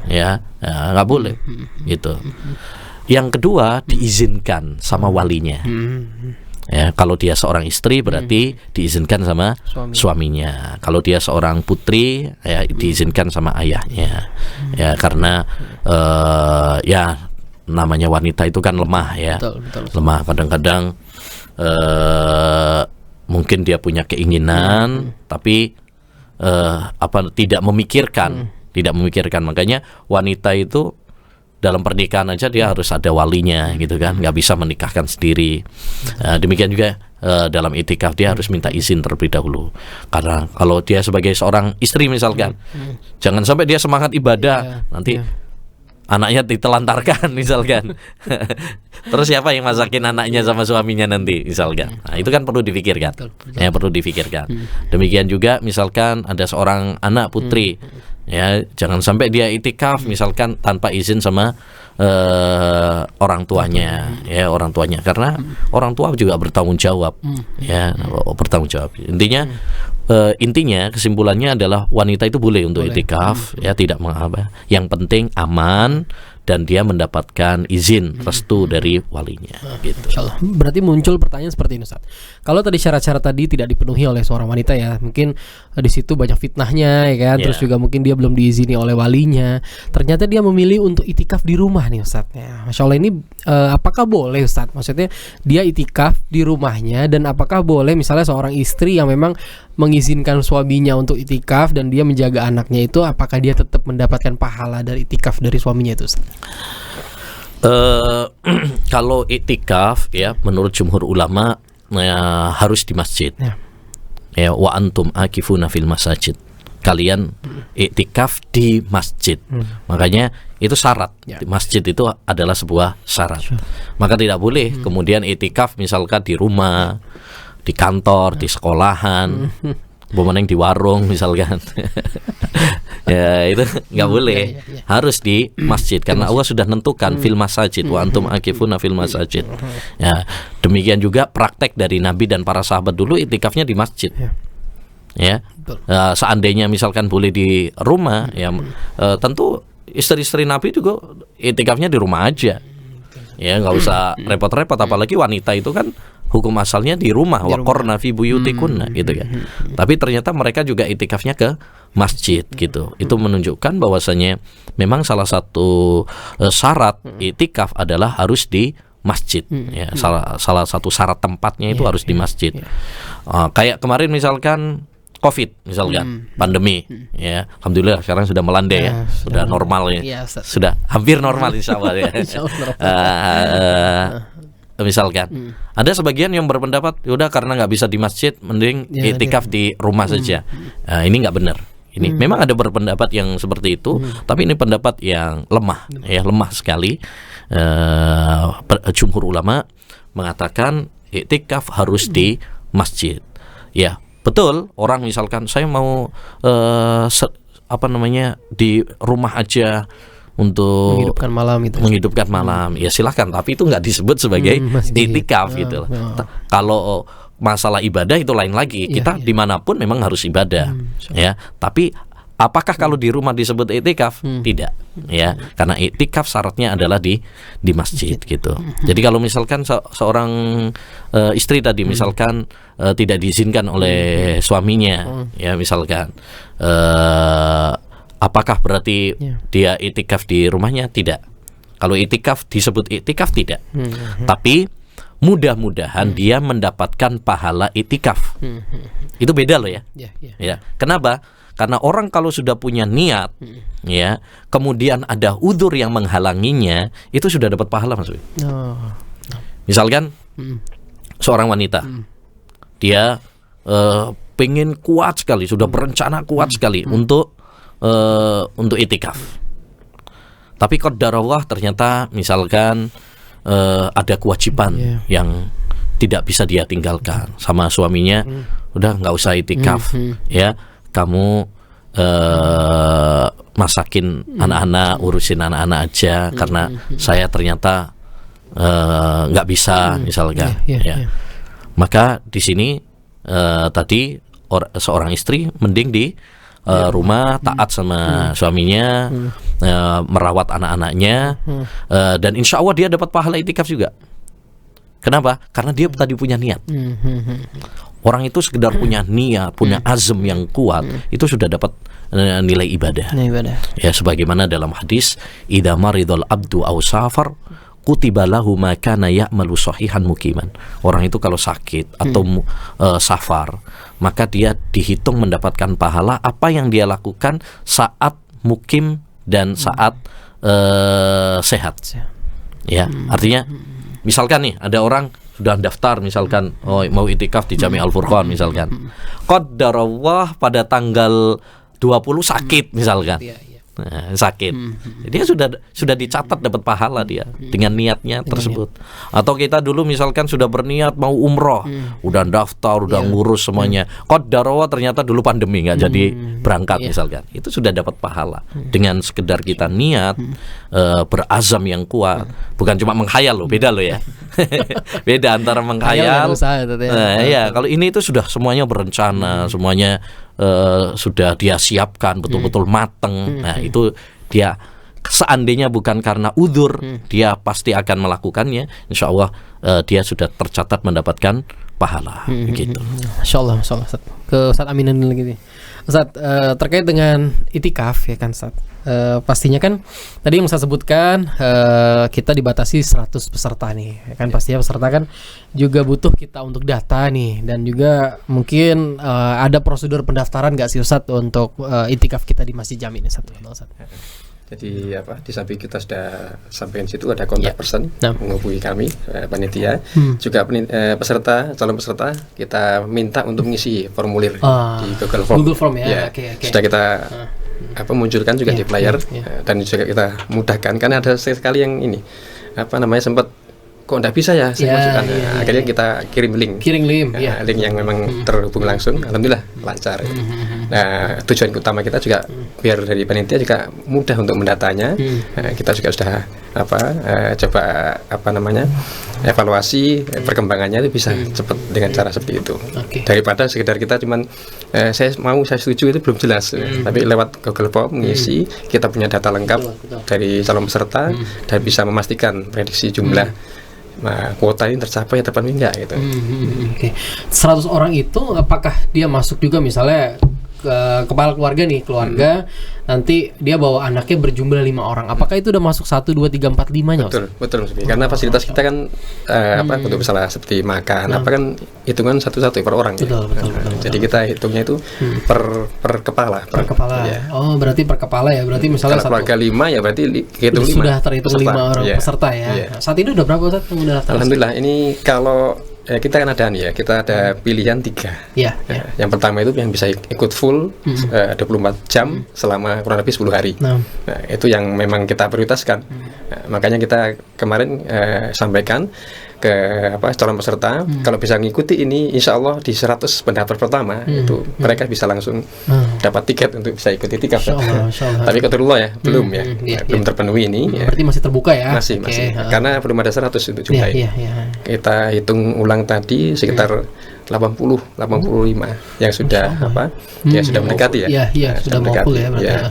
ya nggak boleh. Gitu. Yang kedua, diizinkan sama walinya. Ya, kalau dia seorang istri berarti diizinkan sama suaminya. Kalau dia seorang putri, ya diizinkan sama ayahnya. Ya, karena ya namanya wanita itu kan lemah ya. Betul. Lemah, kadang-kadang mungkin dia punya keinginan tapi tidak memikirkan. Makanya wanita itu dalam pernikahan aja dia harus ada walinya gitu kan, nggak bisa menikahkan sendiri. Demikian juga dalam iktikaf dia harus minta izin terlebih dahulu. Karena kalau dia sebagai seorang istri misalkan, jangan sampai dia semangat ibadah nanti anaknya ditelantarkan misalkan. Terus siapa yang masakin anaknya sama suaminya nanti misalkan. Nah, itu kan perlu dipikirkan. Ya, perlu dipikirkan. Demikian juga misalkan ada seorang anak putri, ya jangan sampai dia iktikaf misalkan tanpa izin sama orang tuanya, ya orang tuanya, karena orang tua juga bertanggung jawab, ya bertanggung jawab. Intinya kesimpulannya adalah wanita itu boleh untuk iktikaf, ya tidak mengapa. Yang penting aman dan dia mendapatkan izin restu dari walinya. Gitu. Berarti muncul pertanyaan seperti ini, Ustaz. Kalau tadi syarat-syarat tadi tidak dipenuhi oleh seorang wanita, ya mungkin di situ banyak fitnahnya, ya kan. Terus juga mungkin dia belum diizini oleh walinya. Ternyata dia memilih untuk itikaf di rumah nih, Ustaz. Ya, Masya Allah, ini apakah boleh, Ustaz? Maksudnya dia itikaf di rumahnya, dan apakah boleh misalnya seorang istri yang memang mengizinkan suaminya untuk itikaf dan dia menjaga anaknya itu, apakah dia tetap mendapatkan pahala dari itikaf dari suaminya itu, Ustaz? Kalau iktikaf ya menurut jumhur ulama harus di masjid. Ya, wa antum akifuna fil masajid. Kalian iktikaf di masjid. Makanya itu syarat. Masjid itu adalah sebuah syarat. Maka tidak boleh kemudian iktikaf misalkan di rumah, di kantor, di sekolahan, bumeneng di warung misalkan. Ya itu nggak boleh, harus di masjid karena Allah sudah nentukan fil masajid wa antum akifuna fil masajid. Ya, demikian juga praktek dari Nabi dan para sahabat dulu iktikafnya di masjid. ya. Seandainya misalkan boleh di rumah, ya tentu istri-istri Nabi juga itikafnya di rumah aja, ya nggak usah repot-repot. Apalagi wanita itu kan hukum asalnya di rumah, waqarna fi buyutikunna gitu ya. Tapi ternyata mereka juga itikafnya ke masjid gitu. Itu menunjukkan bahwasanya memang salah satu syarat itikaf adalah harus di masjid, ya. Salah satu syarat tempatnya itu harus di masjid. Kayak kemarin misalkan COVID misalkan, pandemi, ya, alhamdulillah sekarang sudah melandai ya, sudah normal ya, sudah hampir normal insya Allah ya. Misalkan ada sebagian yang berpendapat, udah karena nggak bisa di masjid, mending itikaf di rumah saja. Ini nggak benar. Ini memang ada berpendapat yang seperti itu, tapi ini pendapat yang lemah, ya, lemah sekali. Jumhur ulama mengatakan itikaf harus di masjid, ya. Betul, orang misalkan saya mau di rumah aja untuk menghidupkan malam, ya silahkan, tapi itu nggak disebut sebagai itikaf gitu. Kalau masalah ibadah itu lain lagi, kita dimanapun memang harus ibadah, ya. Tapi apakah kalau di rumah disebut itikaf? Tidak, ya, karena itikaf syaratnya adalah di masjid gitu. Jadi kalau misalkan seorang istri tadi misalkan tidak diizinkan oleh suaminya, ya misalkan, apakah berarti dia itikaf di rumahnya? Tidak. Kalau itikaf disebut itikaf tidak. Tapi mudah-mudahan dia mendapatkan pahala itikaf. Itu beda loh ya. Ya. Kenapa? Karena orang kalau sudah punya niat, ya, kemudian ada udzur yang menghalanginya, itu sudah dapat pahala, Mas. Misalkan seorang wanita, dia pengen kuat sekali, sudah berencana kuat sekali untuk itikaf. Tapi qadarullah ternyata misalkan ada kewajiban yang tidak bisa dia tinggalkan sama suaminya, udah nggak usah itikaf, ya. Kamu masakin anak-anak, urusin anak-anak aja, karena saya ternyata nggak bisa misalkan, ya. Maka di sini tadi seorang istri mending di rumah, taat sama suaminya, merawat anak-anaknya, dan insya Allah dia dapat pahala itikaf juga. Kenapa? Karena dia tadi punya niat. Orang itu sekedar punya niat, punya azam yang kuat, itu sudah dapat nilai ibadah. Ya, sebagaimana dalam hadis, idza maridul abdu aw safar kutiba lahu ma kana ya'malu sahihan muqiman. Orang itu kalau sakit atau safar, maka dia dihitung mendapatkan pahala apa yang dia lakukan saat mukim dan saat sehat. Ya, artinya misalkan nih ada orang sudah daftar misalkan mau itikaf di Jami' Al-Furqan misalkan. Qadarullah pada tanggal 20 sakit misalkan. Sakit. Dia sudah dicatat dapat pahala dia dengan niatnya tersebut. Atau kita dulu misalkan sudah berniat mau umroh, udah daftar, udah ngurus semuanya. Qadarullah ternyata dulu pandemi nggak jadi berangkat misalkan. Itu sudah dapat pahala dengan sekedar kita niat, berazam yang kuat. Bukan cuma menghayal loh, beda loh ya. Beda antara menghayal. Ya, kalau ini itu sudah semuanya berencana, semuanya sudah dia siapkan betul-betul mateng. Nah, itu dia seandainya bukan karena udzur, dia pasti akan melakukannya. Insya Allah dia sudah tercatat mendapatkan pahala. Begitu. Masya Allah, Ustaz. Ke Ustaz Aminuddin lagi nih. Ustaz, terkait dengan itikaf ya kan Ustaz. Pastinya kan tadi yang saya sebutkan kita dibatasi 100 peserta nih ya kan, pastinya peserta kan juga butuh kita untuk data nih, dan juga mungkin ada prosedur pendaftaran nggak sih Ustaz untuk itikaf kita di Masjid Jami ini Ustaz? Jadi di samping kita sudah sampaikan situ ada kontak person menghubungi kami panitia, juga peserta, calon peserta kita minta untuk mengisi formulir di Google Form ya. Sudah kita munculkan juga di flyer, dan juga kita mudahkan karena ada sekali yang ini sempat kok enggak bisa ya saya masukkan. Akhirnya kita kirim link, link yang memang terhubung langsung, alhamdulillah lancar. Nah, tujuan utama kita juga biar dari panitia juga mudah untuk mendatanya. Kita juga sudah coba evaluasi perkembangannya itu bisa cepat dengan cara seperti itu. Daripada sekedar kita cuman saya setuju itu belum jelas. Tapi lewat Google Form mengisi, kita punya data lengkap dari calon peserta dan bisa memastikan prediksi jumlah kuota ini tercapai atau enggak gitu. 100 orang itu apakah dia masuk juga misalnya kepala keluarga nanti dia bawa anaknya berjumlah 5 orang. Apakah itu udah masuk 1, 2, 3, 4, 5-nya? Betul. Karena fasilitas kita kan untuk misalnya seperti makan kan hitungan satu-satu per orang. Betul. Jadi kita hitungnya itu per kepala. Per kepala. Ya. Oh, berarti per kepala ya. Berarti misalnya kalau keluarga 5 ya berarti hitung 5. Sudah terhitung 5 orang peserta ya. Nah, saat ini udah berapa Ustaz yang udah daftar? Alhamdulillah ini kalau kita kan ada kita ada pilihan 3. Yang pertama itu yang bisa ikut full 24 jam selama kurang lebih 10 hari. Nah, itu yang memang kita prioritaskan. Makanya kita kemarin sampaikan ke calon peserta kalau bisa mengikuti ini, insya Allah di 100 pendaftar pertama itu mereka bisa langsung dapat tiket untuk bisa ikuti tikaf. Tapi qadarullah ya belum belum terpenuhi ini. Berarti masih terbuka ya? Masih karena belum ada 100 untuk jumlah ini. Kita hitung ulang tadi sekitar 85 yang sudah sudah mendekati sudah mendekati ya.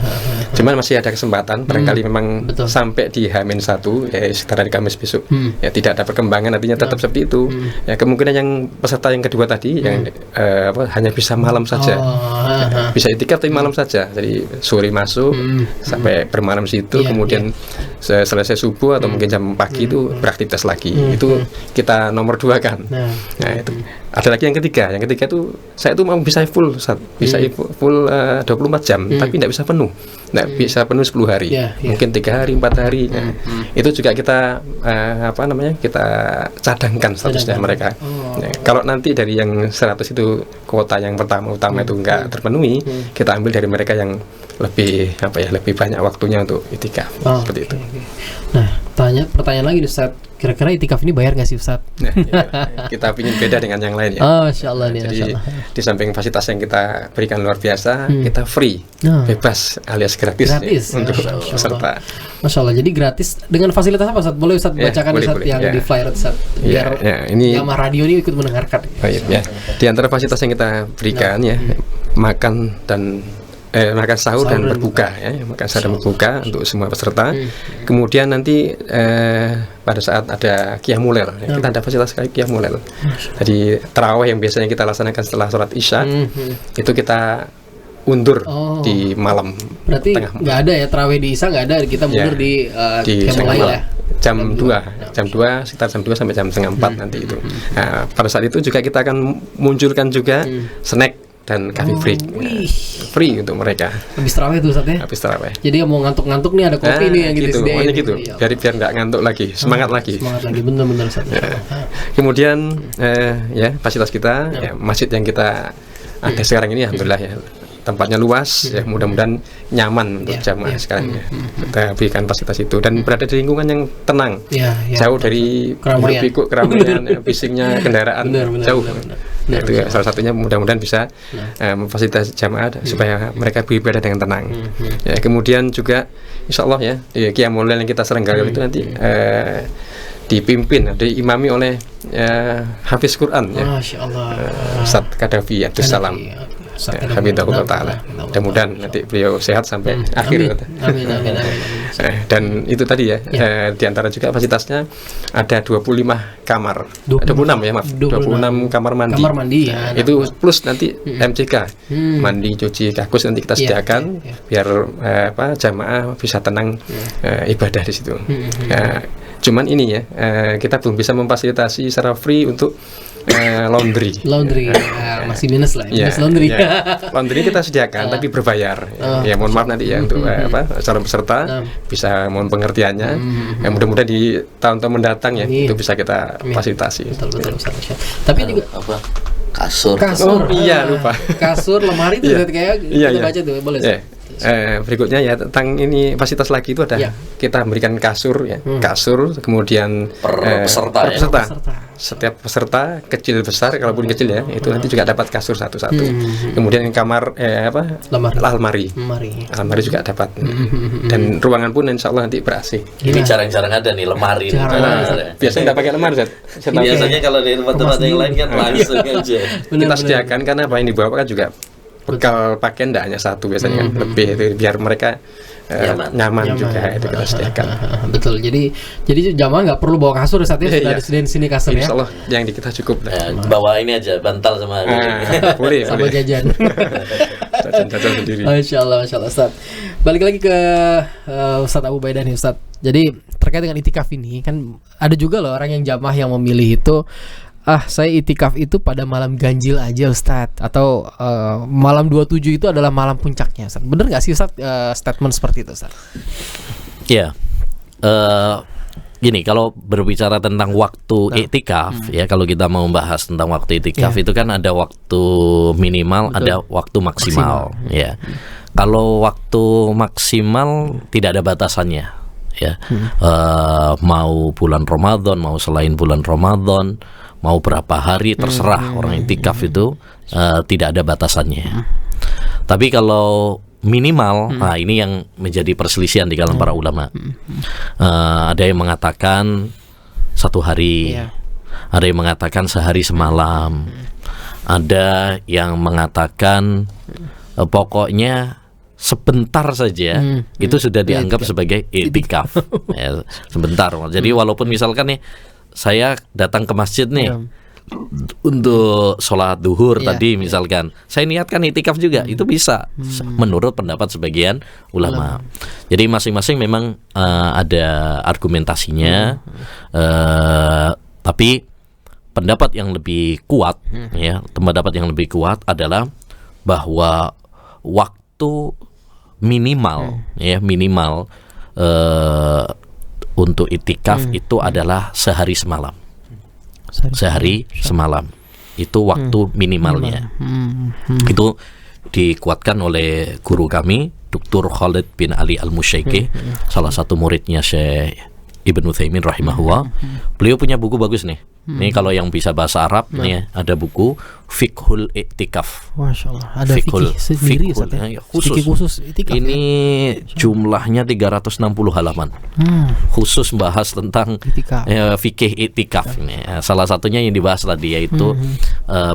Cuman masih ada kesempatan barangkali memang sampai di H-1 sekitar hari Kamis besok tidak ada perkembangan, artinya tetap seperti itu. Kemungkinan yang peserta yang kedua tadi yang hanya bisa malam saja. Bisa itikaf tapi malam saja. Jadi sore masuk sampai bermalam situ, kemudian selesai subuh atau mungkin jam pagi itu beraktivitas lagi. Itu kita nomor 2 kan. Nah, itu. Ada lagi yang ketiga itu saya itu mau bisa full 24 jam tapi tidak bisa penuh. Tidak bisa penuh 10 hari. Mungkin 3 hari, 4 hari. Itu juga kita kita cadangkan statusnya mereka. Kalau nanti dari yang 100 itu kuota yang utama itu enggak terpenuhi, kita ambil dari mereka yang lebih lebih banyak waktunya untuk itikaf. Seperti itu. Nah, pertanyaan lagi nih Ustaz. Kira-kira itikaf ini bayar nggak sih Ustaz? Kita ingin beda dengan yang lain ya. Masya Allah nih. Jadi di samping fasilitas yang kita berikan luar biasa, kita free, bebas alias gratis untuk peserta. Masya Allah. Jadi gratis dengan fasilitas apa Ustaz? Boleh Ustaz bacakan Ustaz yang di flyer Ustaz? Biar ini Yamaha Radio ini ikut mendengarkan. Di antara fasilitas yang kita berikan makan dan makan sahur dan berbuka makan sahur dan berbuka untuk semua peserta. Kemudian nanti pada saat ada qiyamul lail kita ada fasilitas qiyamul lail. Jadi tarawih yang biasanya kita laksanakan setelah sholat isya itu kita undur di malam. Berarti nggak ada ya tarawih di isya, nggak ada, kita mundur di qiyamul lail ya. Jam 2 sekitar jam 2 sampai jam 3:30 nanti itu. Nah, pada saat itu juga kita akan munculkan juga snack dan coffee free untuk mereka. Habis tarawih tuh Ustaz ya? Habis tarawih. Jadi mau ngantuk-ngantuk nih ada kopi nih yang disediain. Gitu. Biar nggak ngantuk lagi, semangat lagi. Bener-bener Ustaz. Kemudian fasilitas kita masjid yang kita ada sekarang ini alhamdulillah tempatnya luas mudah-mudahan nyaman untuk jamaah sekarang kita berikan fasilitas itu dan berada di lingkungan yang tenang, jauh dari hiruk-pikuk keramaian, bisingnya kendaraan, jauh. Itu salah satunya mudah-mudahan bisa memfasilitasi jamaah supaya mereka beribadah dengan tenang. Kemudian juga insya Allah qiyamul lail yang kita selenggarakan itu nanti dipimpin, diimami oleh Hafiz Quran Masya Allah, Ustaz Kadafi Abdus Salam Hamidahullah Ta'ala. Mudah-mudahan nanti beliau sehat sampai akhir. Amin. Dan itu tadi di antara juga fasilitasnya ada 25 kamar 26 kamar mandi itu plus nanti MCK mandi cuci kakus nanti kita sediakan biar jamaah bisa tenang ibadah di situ. Cuman ini kita belum bisa memfasilitasi secara free untuk laundry masih minus lah minus laundry. Laundry kita sediakan tapi berbayar. Mohon maaf nanti untuk calon peserta bisa mohon pengertiannya. Mudah-mudahan di tahun-tahun mendatang itu bisa kita fasilitasi. Betul. Tapi juga kasur. Lupa. Kasur, lemari itu kayak kita baca tuh boleh. Berikutnya ya tentang ini fasilitas lagi itu ada kita memberikan kasur ya, kasur kemudian per peserta. Setiap peserta kecil besar, kalaupun kecil ya itu nanti juga dapat kasur satu-satu. Kemudian kamar almari juga dapat. Dan ruangan pun insya Allah nanti ber-AC. Ini jarang-jarang ada nih lemari. Biasanya nggak pakai lemari, biasanya kalau di tempat-tempat yang lain kan langsung aja. Kita sediakan karena apa yang dibawa kan juga bekal pakaian tidak hanya satu biasanya kan lebih itu biar mereka nyaman juga itu kita sediakan. Betul. Jadi jamaah nggak perlu bawa kasur saat ini sudah disediain sini kasur ya. Insya Allah yang di kita cukup. Bawa ini aja bantal sama boleh sama jajan. Jajan sendiri. Masya Allah Ustaz. Balik lagi ke Ustaz Abu Baidah nih Ustaz. Jadi terkait dengan itikaf ini kan ada juga loh orang yang jamaah yang memilih itu saya itikaf itu pada malam ganjil aja Ustadz, atau malam 27 itu adalah malam puncaknya Ustadz. Bener gak sih Ustadz statement seperti itu Ustadz? Iya. Gini, kalau berbicara tentang waktu iktikaf ya, kalau kita mau membahas tentang waktu iktikaf itu kan ada waktu minimal, ada waktu maksimal. Ya. Kalau waktu maksimal tidak ada batasannya ya. Mau bulan Ramadan, mau selain bulan Ramadan, mau berapa hari terserah orang iktikaf itu tidak ada batasannya. Tapi kalau minimal, nah ini yang menjadi perselisihan di kalangan para ulama. Ada yang mengatakan 1 hari, ada yang mengatakan sehari semalam, ada yang mengatakan pokoknya sebentar saja itu sudah dianggap sebagai iktikaf. Ya, sebentar. Jadi walaupun misalkan nih saya datang ke masjid nih untuk sholat duhur tadi misalkan, saya niatkan iktikaf juga, itu bisa menurut pendapat sebagian ulama. Jadi masing-masing memang ada argumentasinya, tapi pendapat yang lebih kuat pendapat yang lebih kuat adalah bahwa waktu minimal untuk iktikaf itu adalah sehari semalam. Sehari semalam itu waktu minimalnya. Itu dikuatkan oleh guru kami Dr. Khalid bin Ali Al-Musyaiki, salah satu muridnya Syekh Ibnu Utsaimin rahimahullah. Beliau punya buku bagus nih. Ini kalau yang bisa bahasa Arab nih ada buku Fiqhul Iktikaf. Masya Allah. Ada fikih sendiri khusus iktikaf. Ini jumlahnya 360 halaman. Khusus bahas tentang fikih iktikaf. Salah satunya yang dibahas tadi yaitu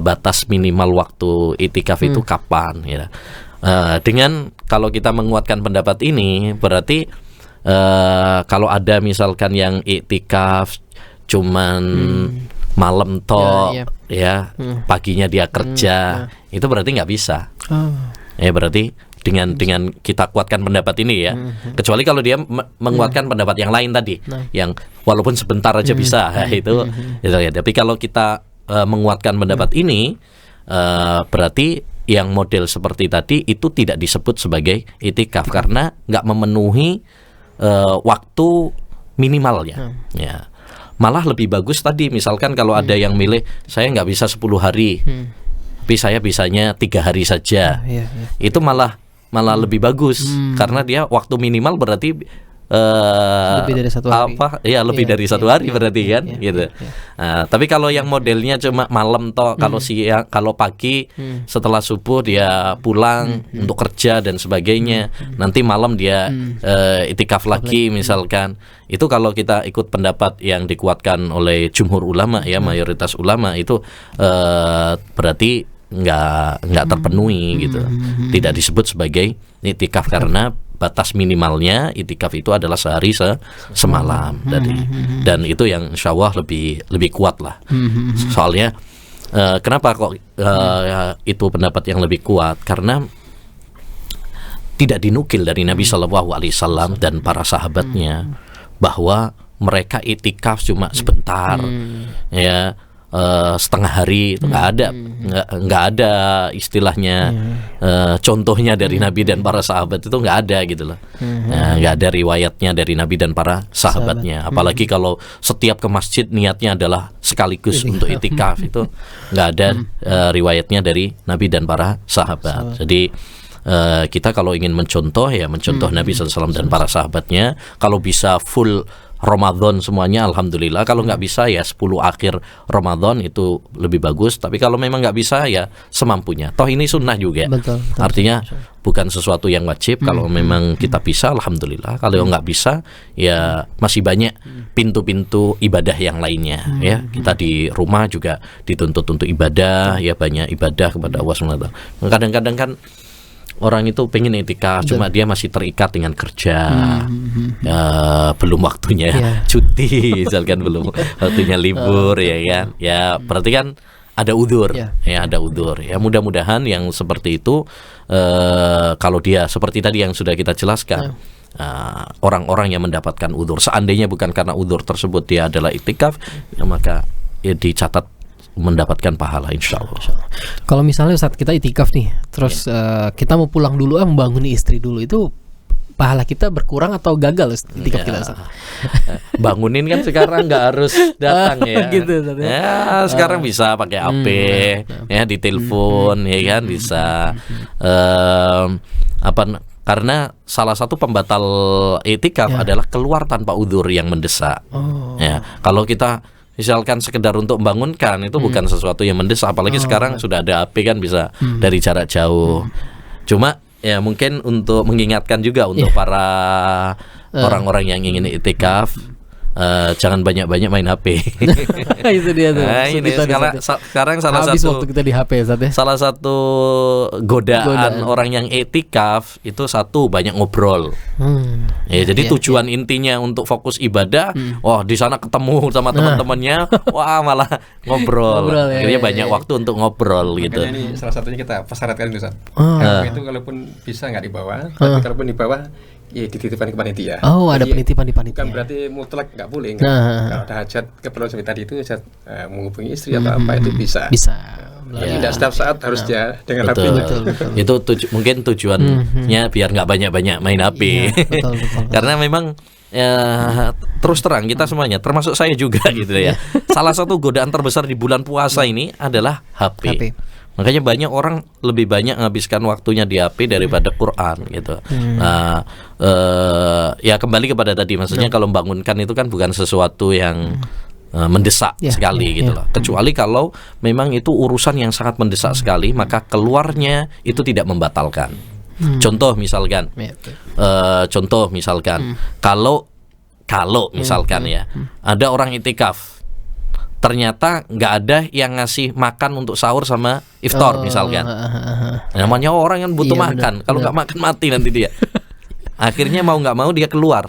batas minimal waktu iktikaf itu kapan ya. Dengan kalau kita menguatkan pendapat ini berarti kalau ada misalkan yang iktikaf cuman malam paginya dia kerja, itu berarti nggak bisa. Ya berarti dengan kita kuatkan pendapat ini ya. Kecuali kalau dia menguatkan pendapat yang lain tadi, yang walaupun sebentar aja bisa, itu ya. Tapi kalau kita menguatkan pendapat ini, berarti yang model seperti tadi itu tidak disebut sebagai iktikaf karena nggak memenuhi waktu minimalnya. Ya. Malah lebih bagus tadi misalkan kalau ada yang milih saya nggak bisa 10 hari, tapi saya bisanya 3 hari saja. Itu malah lebih bagus karena dia waktu minimal berarti lebih dari 1 hari. Lebih dari 1 hari berarti kan gitu. Nah, tapi kalau yang modelnya cuma malam kalau siang, kalau pagi setelah subuh dia pulang untuk kerja dan sebagainya, nanti malam dia iktikaf lagi misalkan. Itu kalau kita ikut pendapat yang dikuatkan oleh jumhur ulama ya, mayoritas ulama itu berarti nggak terpenuhi gitu. Tidak disebut sebagai iktikaf karena batas minimalnya iktikaf itu adalah sehari semalam dan itu yang insya Allah lebih kuat lah. Soalnya kenapa kok itu pendapat yang lebih kuat? Karena tidak dinukil dari Nabi SAW dan para sahabatnya bahwa mereka iktikaf cuma sebentar ya, setengah hari. Itu nggak ada istilahnya contohnya dari Nabi dan para sahabat, itu nggak ada gitu loh. Nggak ada riwayatnya dari Nabi dan para sahabatnya. Apalagi kalau setiap ke masjid niatnya adalah sekaligus untuk iktikaf, itu nggak ada riwayatnya dari Nabi dan para sahabat. Jadi kita kalau ingin mencontoh ya mencontoh Nabi SAW dan para sahabatnya. Kalau bisa full Ramadan semuanya alhamdulillah, kalau nggak bisa ya 10 akhir Ramadan itu lebih bagus, tapi kalau memang nggak bisa ya semampunya, toh ini sunnah juga. Betul. Artinya bukan sesuatu yang wajib. Kalau memang kita bisa alhamdulillah, kalau nggak bisa ya masih banyak pintu-pintu ibadah yang lainnya. Ya kita di rumah juga dituntut untuk ibadah, ya banyak ibadah kepada Allah SWT. Kadang-kadang kan orang itu pengen iktikaf, cuma dia masih terikat dengan kerja, belum waktunya cuti, misalkan belum waktunya libur, ya kan? Ya berarti kan ada udzur, ya ada udzur. Ya mudah-mudahan yang seperti itu, kalau dia seperti tadi yang sudah kita jelaskan, orang-orang yang mendapatkan udzur, seandainya bukan karena udzur tersebut dia adalah iktikaf, ya maka ya dicatat mendapatkan pahala insya Allah. Kalau misalnya saat kita itikaf nih, terus kita mau pulang dulu, membangun istri dulu, itu pahala kita berkurang atau gagal itikaf kita? Bangunin kan sekarang nggak harus datang ya. Gitu, ya sekarang bisa pakai HP, ya ditelepon, ya kan bisa. Karena salah satu pembatal itikaf adalah keluar tanpa udzur yang mendesak. Ya kalau kita misalkan sekedar untuk membangunkan itu bukan sesuatu yang mendesak, apalagi sekarang sudah ada HP kan bisa dari jarak jauh. Cuma ya mungkin untuk mengingatkan juga untuk para orang-orang yang ingin iktikaf, jangan banyak-banyak main HP. Itu dia tuh. Nah, ini sekarang salah habis satu waktu kita di HP ya. Salah satu godaan orang yang iktikaf itu satu banyak ngobrol. Ya, jadi tujuan intinya untuk fokus ibadah, wah di sana ketemu sama teman-temannya, wah malah ngobrol. Akhirnya banyak waktu untuk ngobrol gitu. Ini salah satunya kita persyaratkan itu, Ustaz. HP itu kalaupun bisa nggak dibawa, tapi kalaupun dibawa ya dititipkan ke panitia. Ada penitipan di panitia. Bukan berarti mutlak nggak boleh. Kalau ada hajat keperluan seperti tadi itu, hajat menghubungi istri atau apa itu bisa. Jadi tidak setiap saat harus dia dengan HP. Itu mungkin tujuannya biar nggak banyak-banyak main HP. Betul. Karena memang terus terang kita semuanya, termasuk saya juga gitu ya. Salah satu godaan terbesar di bulan puasa ini adalah HP. Makanya banyak orang lebih banyak menghabiskan waktunya di HP daripada Quran gitu. Ya kembali kepada tadi, maksudnya kalau membangunkan itu kan bukan sesuatu yang mendesak sekali gitu loh. Kecuali kalau memang itu urusan yang sangat mendesak sekali, maka keluarnya itu tidak membatalkan. Contoh misalkan, kalau misalkan ya ada orang iktikaf, ternyata nggak ada yang ngasih makan untuk sahur sama iftar misalkan. Namanya orang yang butuh makan, kalau nggak makan mati nanti dia. Akhirnya mau nggak mau dia keluar.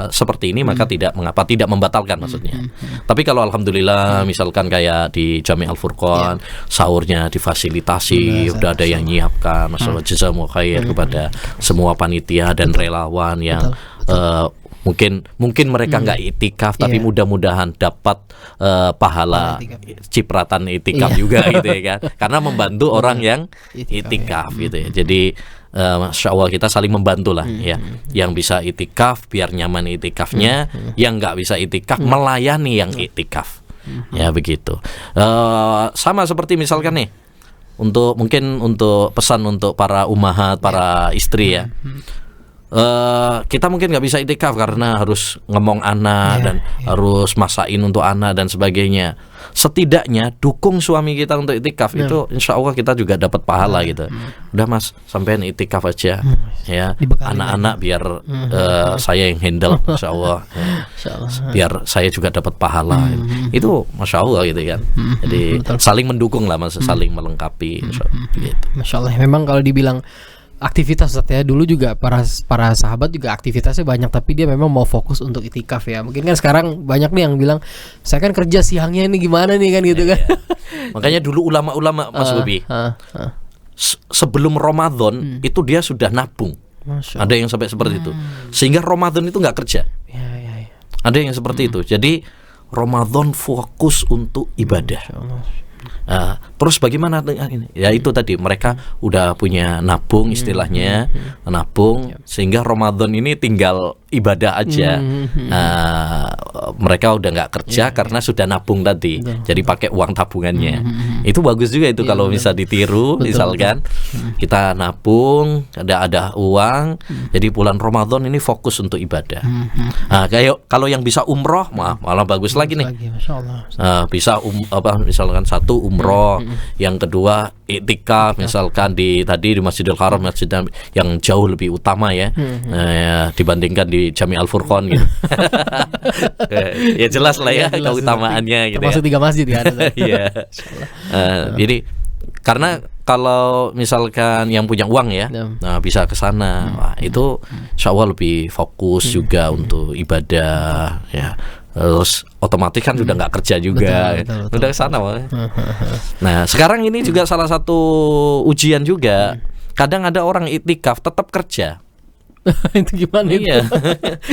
Seperti ini maka tidak membatalkan maksudnya. Tapi kalau alhamdulillah misalkan kayak di Jami Al-Furqan, sahurnya difasilitasi, udah ada yang nyiapkan, masalah jazakumullah khair kepada semua panitia dan relawan yang mungkin mereka nggak itikaf, tapi mudah-mudahan dapat pahala cipratan itikaf juga gitu ya kan, karena membantu orang yang itikaf gitu ya. Jadi Masya Allah kita saling membantu lah ya. Yang bisa itikaf biar nyaman itikafnya, yang nggak bisa itikaf melayani yang itikaf. Ya begitu. Sama seperti misalkan nih, mungkin untuk pesan untuk para ummahat, para istri ya. Kita mungkin nggak bisa itikaf karena harus ngomong anak dan harus masakin untuk anak dan sebagainya. Setidaknya dukung suami kita untuk itikaf, itu insya Allah kita juga dapat pahala gitu. Udah mas, sampean itikaf aja ya, anak-anak biar saya yang handle, insya Allah biar saya juga dapat pahala. Itu masya Allah gitu kan. Jadi saling mendukung lah mas, saling melengkapi, insya Allah, gitu. Masya Allah. Memang kalau dibilang aktivitas ya, dulu juga para sahabat juga aktivitasnya banyak, tapi dia memang mau fokus untuk itikaf ya. Mungkin kan sekarang banyak nih yang bilang saya kan kerja siangnya ini gimana nih kan gitu kan. Makanya dulu ulama-ulama Mas Bobi sebelum Ramadan itu dia sudah nabung. Ada yang sampai seperti itu, sehingga Ramadan itu nggak kerja. Ada yang seperti itu. Jadi Ramadan fokus untuk ibadah. Terus bagaimana dengan ini? Ya itu tadi mereka udah punya nabung istilahnya, nabung sehingga Ramadan ini tinggal ibadah aja. Mereka udah nggak kerja karena sudah nabung tadi, jadi pakai uang tabungannya. Itu bagus juga itu kalau bisa ditiru, misalkan kita nabung, ada uang, jadi bulan Ramadan ini fokus untuk ibadah. Kayak kalau yang bisa umroh, malah bagus lagi nih. Bisa misalkan satu umroh, yang kedua iktikaf misalkan di Masjidil Haram, masjid yang jauh lebih utama ya, dibandingkan di Jami Al-Furqan gitu. Ya jelas lah ya keutamaannya gitu. Termasuk 3 masjid ya. Iya. Jadi karena kalau misalkan yang punya uang ya, bisa ke sana. Itu insya Allah lebih fokus juga untuk ibadah ya. Terus otomatis kan sudah nggak kerja juga, udah ke sana. Nah sekarang ini juga salah satu ujian juga. Kadang ada orang iktikaf tetap kerja. Itu gimana itu? Iya.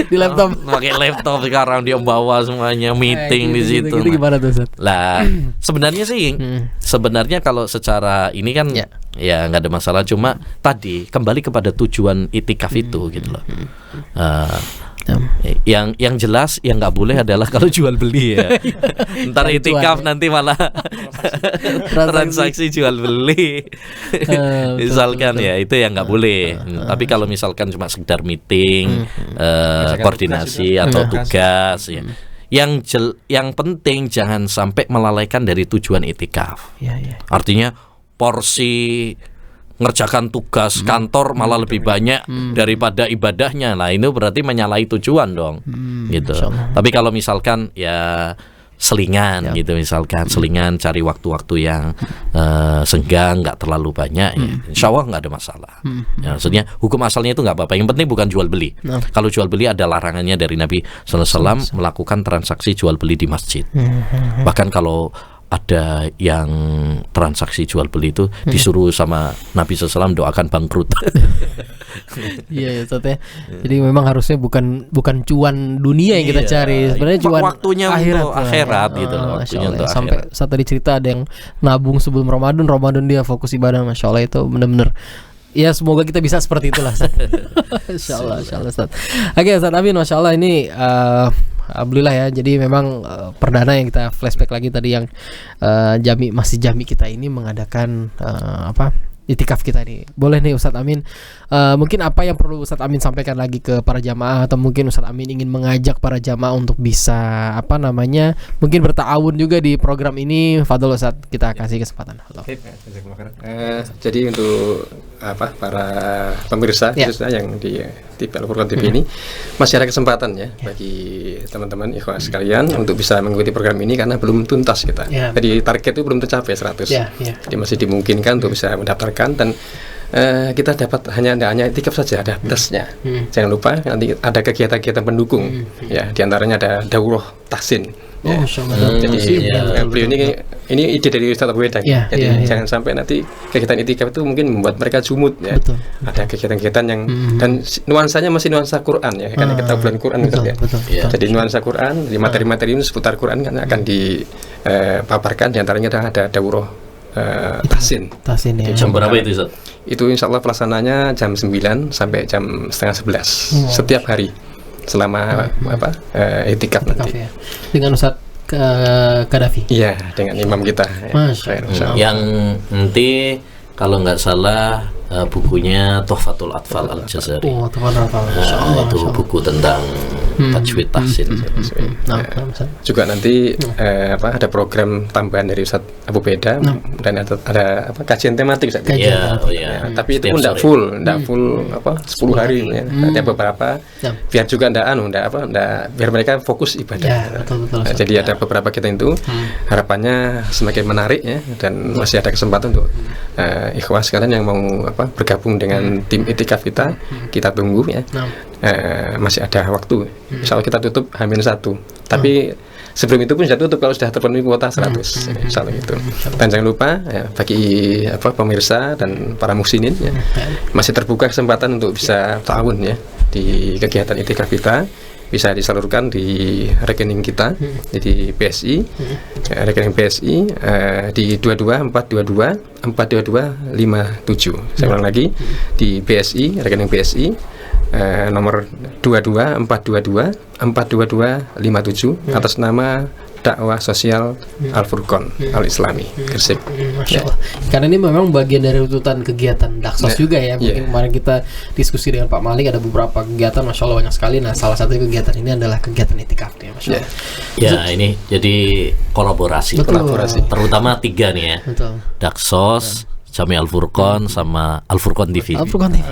Di laptop. Pakai laptop sekarang dia bawa semuanya meeting di situ. Gitu gimana tuh Ustaz? Lah sebenarnya sih, sebenarnya kalau secara ini kan ya nggak ada masalah. Cuma tadi kembali kepada tujuan iktikaf itu gitu loh. Yang jelas yang nggak boleh adalah kalau jual beli ya. Ntar iktikaf nanti malah transaksi jual beli. Misalkan ya itu yang nggak boleh. Tapi kalau misalkan cuma sekedar meeting, koordinasi atau tugas ya. Yang penting jangan sampai melalaikan dari tujuan iktikaf. Artinya porsi ngerjakan tugas kantor malah lebih banyak daripada ibadahnya. Nah ini berarti menyalahi tujuan dong, gitu. Tapi kalau misalkan ya selingan gitu, misalkan selingan cari waktu-waktu yang senggang, nggak terlalu banyak, ya, insya Allah nggak ada masalah. Ya, maksudnya hukum asalnya itu nggak apa-apa. Yang penting bukan jual beli. Kalau jual beli ada larangannya dari Nabi SAW melakukan transaksi jual beli di masjid. Bahkan kalau ada yang transaksi jual beli itu disuruh sama Nabi SAW doakan bangkrut. Iya Ustaz ya. Jadi memang harusnya bukan cuan dunia yang kita cari, sebenarnya cuan waktunya untuk akhirat gitu loh. Waktunya untuk sampai saat tadi cerita ada yang nabung sebelum Ramadan dia fokus ibadah, Masya Allah itu benar-benar. Ya semoga kita bisa seperti itulah. Insya Allah Ustaz. Oke Ustaz Amin, Masya Allah ini alhamdulillah ya. Jadi memang perdana yang kita flashback lagi tadi yang Masjid Jami kita ini mengadakan itikaf kita ini. Boleh nih Ustadz Amin, mungkin apa yang perlu Ustadz Amin sampaikan lagi ke para jamaah, atau mungkin Ustadz Amin ingin mengajak para jamaah untuk bisa mungkin berta'awun juga di program ini. Fadhol Ustadz, kita kasih kesempatan. Jadi untuk para pemirsa khususnya yang di TV Al-Furqan TV ini masih ada kesempatan ya bagi teman-teman ikhwah sekalian untuk bisa mengikuti program ini karena belum tuntas kita. Jadi target itu belum tercapai 100. Jadi masih dimungkinkan untuk bisa mendaftarkan, dan kita dapat hanya iktikaf saja, ada plusnya. Jangan lupa nanti ada kegiatan-kegiatan pendukung. Ya, diantaranya ada daurah tahsin. Ya. Jadi beliau ini ide dari Ustaz Abu Wedah. Jadi jangan sampai nanti kegiatan itikaf itu mungkin membuat mereka jumut ya. Ada kegiatan-kegiatan yang dan nuansanya masih nuansa Quran ya, karena kita bulan Quran gitu ya. Jadi nuansa Quran, di materi-materi ini seputar Quran kan akan dipaparkan. Diantaranya ada daurah tahsin ya. Jam berapa itu Ustaz? Itu insya Allah pelaksananya jam 9 sampai jam setengah 11 setiap hari selama itikaf nanti. Ya. Dengan Ustaz Kadafi. Iya, dengan imam kita. Yang nanti kalau nggak salah bukunya Tuhfatul Atfal Al-Jazari. Itu buku tentang tajwid tahsin. Juga nanti ada program tambahan dari Ustaz Abu Beda, dan ada kajian tematik. Tapi itu pun tidak full 10 hari ya. Ada beberapa biar juga biar mereka fokus ibadah. Jadi ada beberapa kita itu harapannya semakin menarik ya, dan masih ada kesempatan untuk ikhwah sekalian yang mau bergabung dengan tim itikaf kita tunggu ya. Masih ada waktu. Insya Allah kita tutup H-1. Tapi sebelum itu pun sudah tutup kalau sudah terpenuhi kuota 100. Insya Allah itu. Dan jangan lupa ya, bagi pemirsa dan para muhsinin ya, masih terbuka kesempatan untuk bisa ta'awun ya di kegiatan itikaf kita. bisa disalurkan di rekening kita, jadi BSI, rekening BSI di 2242242257. Saya ulang lagi, di BSI, rekening BSI nomor 2242242257 atas nama Dakwah Sosial Al-Furqan Al-Islami Gresik. Masya Allah. Karena ini memang bagian dari runtutan kegiatan Daksos juga ya. Mungkin kemarin kita diskusi dengan Pak Malik, ada beberapa kegiatan, Masya Allah banyak sekali. Nah, salah satu kegiatan ini adalah kegiatan itikaf ya, Masya Allah. Ya, ini jadi kolaborasi. Terutama 3 nih ya. Betul. Daksos, Jami Al-Furqan, sama Al-Furqan TV. Al-Furqan TV.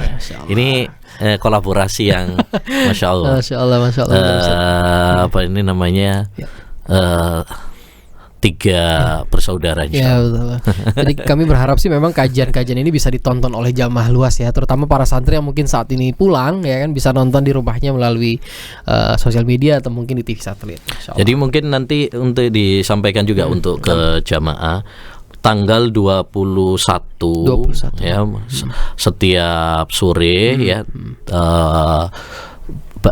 Ini kolaborasi yang Masya Allah. Masya Allah, Masya Allah. Apa ini namanya? 3 bersaudara. Ya, betul. Jadi kami berharap sih memang kajian-kajian ini bisa ditonton oleh jamaah luas ya, terutama para santri yang mungkin saat ini pulang ya kan, bisa nonton di rumahnya melalui sosial media atau mungkin di TV satelit. Jadi mungkin nanti untuk disampaikan juga untuk ke jamaah tanggal 21 ya, setiap sore ya,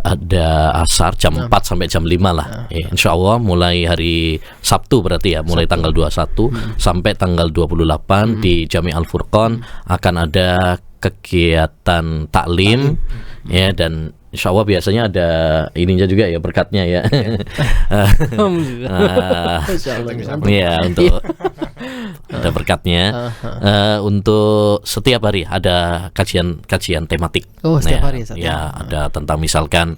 ada asar jam 4 sampai jam 5 lah. Ya, insya Allah mulai hari Sabtu berarti ya, mulai tanggal 21 sampai tanggal 28 di Jami Al-Furqan akan ada kegiatan taklim ya, dan insya Allah biasanya ada ininya juga ya, berkatnya ya. Ya, untuk ada berkatnya. Untuk setiap hari ada kajian tematik. Oh, setiap hari ya, ada tentang misalkan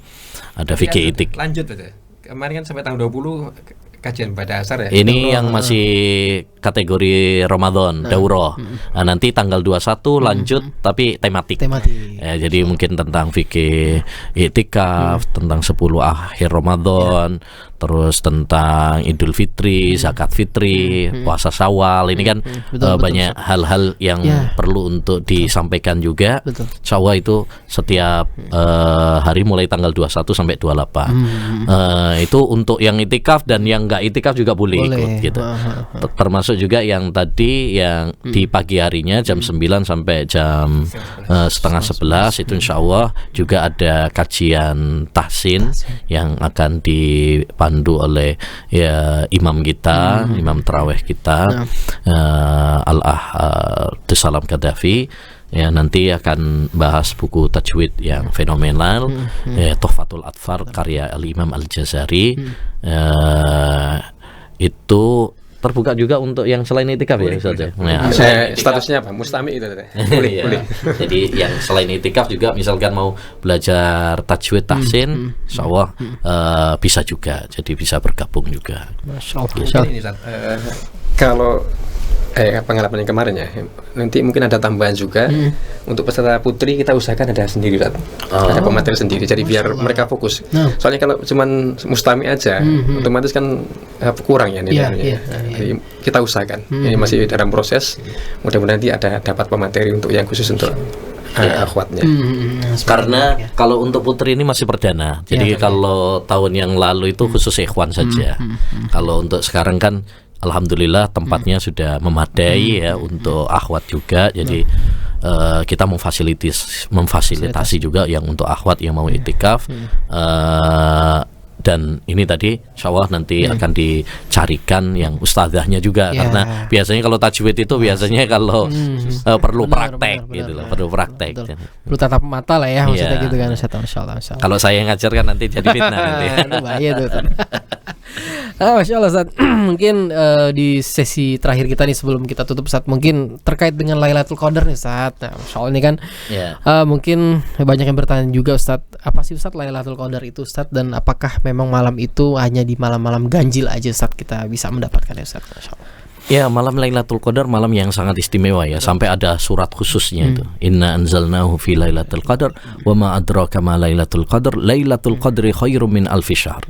ada fikih itik. Lanjut aja. Kemarin kan sampai tanggal 20 kajian pada asar ya. Ini yang masih kategori Ramadan, daurah. Nah, nanti tanggal 21 lanjut tapi tematik. Ya, jadi mungkin tentang fikih iktikaf, tentang 10 akhir Ramadan, terus tentang Idul Fitri, zakat fitri, puasa Syawal. Ini kan banyak hal-hal yang perlu untuk disampaikan juga. Syawal itu setiap hari mulai tanggal 21 sampai 28. Itu untuk yang iktikaf, dan yang enggak iktikaf juga boleh ikut gitu. Termasuk juga yang tadi yang di pagi harinya jam 9 sampai jam setengah 11 itu insya Allah juga ada kajian tahsin yang akan dipandu oleh ya imam kita, imam taraweh kita, Al-Salam Qaddafi. Ya, nanti akan bahas buku tajwid yang fenomenal, Tuhfatul Atfar karya Al-Imam Al-Jazari. Itu terbuka juga untuk yang selain itikaf ya Ustaz. Statusnya apa? Mustami itu. Boleh. Jadi yang selain itikaf juga misalkan mau belajar tajwid tahsin, insyaallah bisa juga. Jadi bisa bergabung juga. Masyaallah. Kalau pengalaman yang kemarin ya, nanti mungkin ada tambahan juga untuk peserta putri, kita usahakan ada sendiri, ada pemateri sendiri, jadi biar mereka fokus. Soalnya kalau cuman mustami aja, otomatis kan kurang ya nilainya. Jadi kita usahakan, ini masih dalam proses. Mudah-mudahan nanti ada dapat pemateri untuk yang khusus untuk akhwatnya. Karena kalau untuk putri ini masih perdana. Jadi kalau tahun yang lalu itu khusus ikhwan saja. Kalau untuk sekarang kan alhamdulillah tempatnya sudah memadai ya untuk akhwat juga. Jadi kita memfasilitasi juga yang untuk akhwat yang mau iktikaf. Dan ini tadi insyaallah nanti akan dicarikan yang ustazahnya juga, karena biasanya kalau tajwid itu biasanya kalau perlu praktek gitu loh, perlu praktek. Perlu tatap mata lah ya maksudnya gitu kan Ustaz. Insyaallah. Kalau saya yang ngajar kan nanti jadi fitnah nanti. Bahaya tuh. Masya Allah Ustaz. Mungkin di sesi terakhir kita nih sebelum kita tutup Ustaz, mungkin terkait dengan Lailatul Qadar nih Ustaz. Nah, Masya Allah ini kan mungkin banyak yang bertanya juga Ustaz, apa sih Ustaz Lailatul Qadar itu Ustaz, dan apakah memang malam itu hanya di malam-malam ganjil aja Ustaz kita bisa mendapatkannya Ustaz? Masya Allah. Ya, malam Lailatul Qadar malam yang sangat istimewa ya, sampai ada surat khususnya itu. Inna anzalnahu fi Lailatul Qadar wa ma adraka ma Lailatul Qadar, Lailatul Qadri khairum min alfi syahr.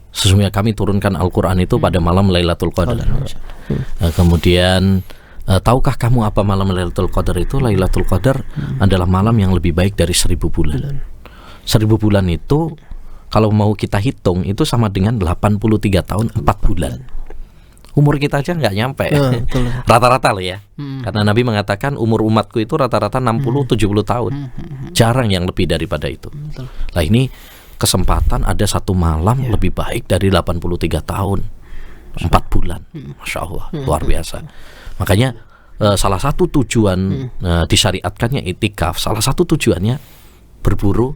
Sesungguhnya kami turunkan Al-Quran itu pada malam Lailatul Qadar. Kemudian tahukah kamu apa malam Lailatul Qadar itu? Lailatul Qadar adalah malam yang lebih baik dari 1000 bulan. 1000 bulan itu kalau mau kita hitung itu sama dengan 83 tahun 4 bulan. Umur kita aja nggak nyampe. Rata-rata loh ya. Karena Nabi mengatakan umur umatku itu rata-rata 60-70 tahun. Jarang yang lebih daripada itu. Lah ini kesempatan ada satu malam lebih baik dari 83 tahun 4 bulan. Masya Allah, luar biasa. Makanya salah satu tujuan disyariatkannya itikaf, salah satu tujuannya berburu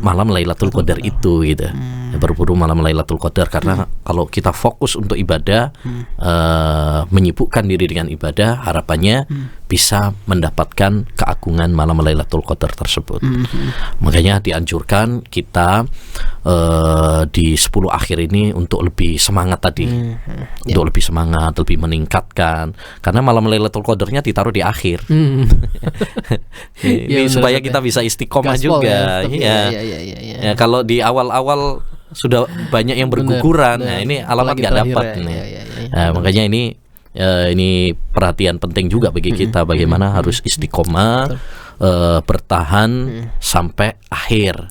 malam Lailatul Qadar itu gitu. Berburu malam Lailatul Qadar karena kalau kita fokus untuk ibadah, menyibukkan diri dengan ibadah, harapannya bisa mendapatkan keagungan malam Lailatul Qadar tersebut. Makanya dianjurkan kita di 10 akhir ini untuk lebih semangat tadi. Untuk lebih semangat, lebih meningkatkan, karena malam Lailatul Qadarnya ditaruh di akhir. Ini supaya kita bisa istiqomah juga. Ya, kalau di awal-awal sudah banyak yang berguguran, nah ini alamat nggak dapat. Nah, makanya ini perhatian penting juga bagi kita, bagaimana harus istiqomah, bertahan sampai akhir.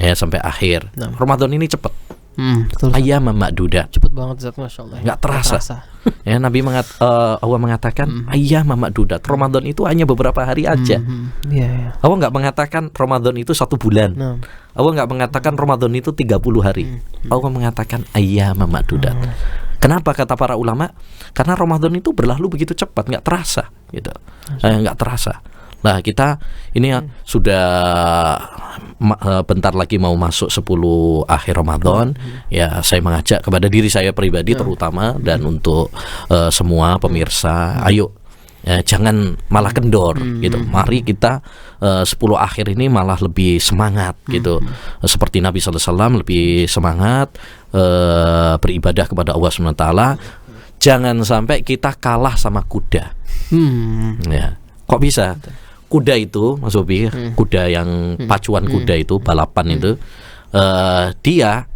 Ya, sampai akhir. Ramadan ini cepat. Ayyam ma'dudat. Cepet banget Zat, Masya Allah. Nggak terasa. Ya, Nabi Allah mengatakan ayyam ma'dudat. Ramadan itu hanya beberapa hari aja. Allah nggak mengatakan Ramadan itu 1 bulan. Allah nggak mengatakan Ramadan itu 30 hari. Allah mengatakan ayyam ma'dudat. Kenapa kata para ulama? Karena Ramadan itu berlalu begitu cepat, nggak terasa gitu. Nggak terasa. Nah, kita ini sudah bentar lagi mau masuk 10 akhir Ramadan. Ya, saya mengajak kepada diri saya pribadi terutama dan untuk semua pemirsa, ayo jangan malah kendor gitu. Mari kita 10 akhir ini malah lebih semangat gitu. Seperti Nabi sallallahu alaihi wasallam lebih semangat beribadah kepada Allah SWT. Jangan sampai kita kalah sama kuda. Ya, kok bisa? Kuda itu, Mas Bobi, kuda yang pacuan kuda itu, balapan itu, dia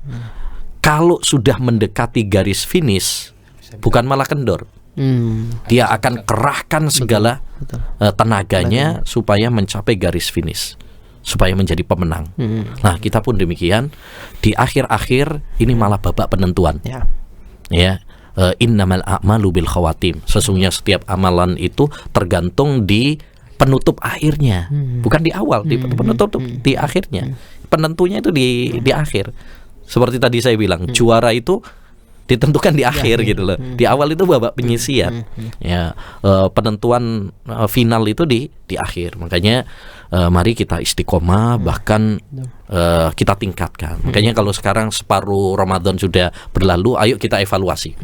kalau sudah mendekati garis finish, bukan malah kendor. Dia akan kerahkan segala tenaganya supaya mencapai garis finish, supaya menjadi pemenang. Nah, kita pun demikian. Di akhir-akhir ini malah babak penentuan. Ya, innamal a'malu bil khawatim. Sesungguhnya setiap amalan itu tergantung di penutup akhirnya, bukan di awal, di penutup di akhirnya. Penentunya itu di akhir. Seperti tadi saya bilang, juara itu ditentukan di akhir gitu loh. Di awal itu babak penyisian. Ya, penentuan final itu di akhir. Makanya mari kita istiqomah, bahkan kita tingkatkan. Makanya kalau sekarang separuh Ramadan sudah berlalu, ayo kita evaluasi.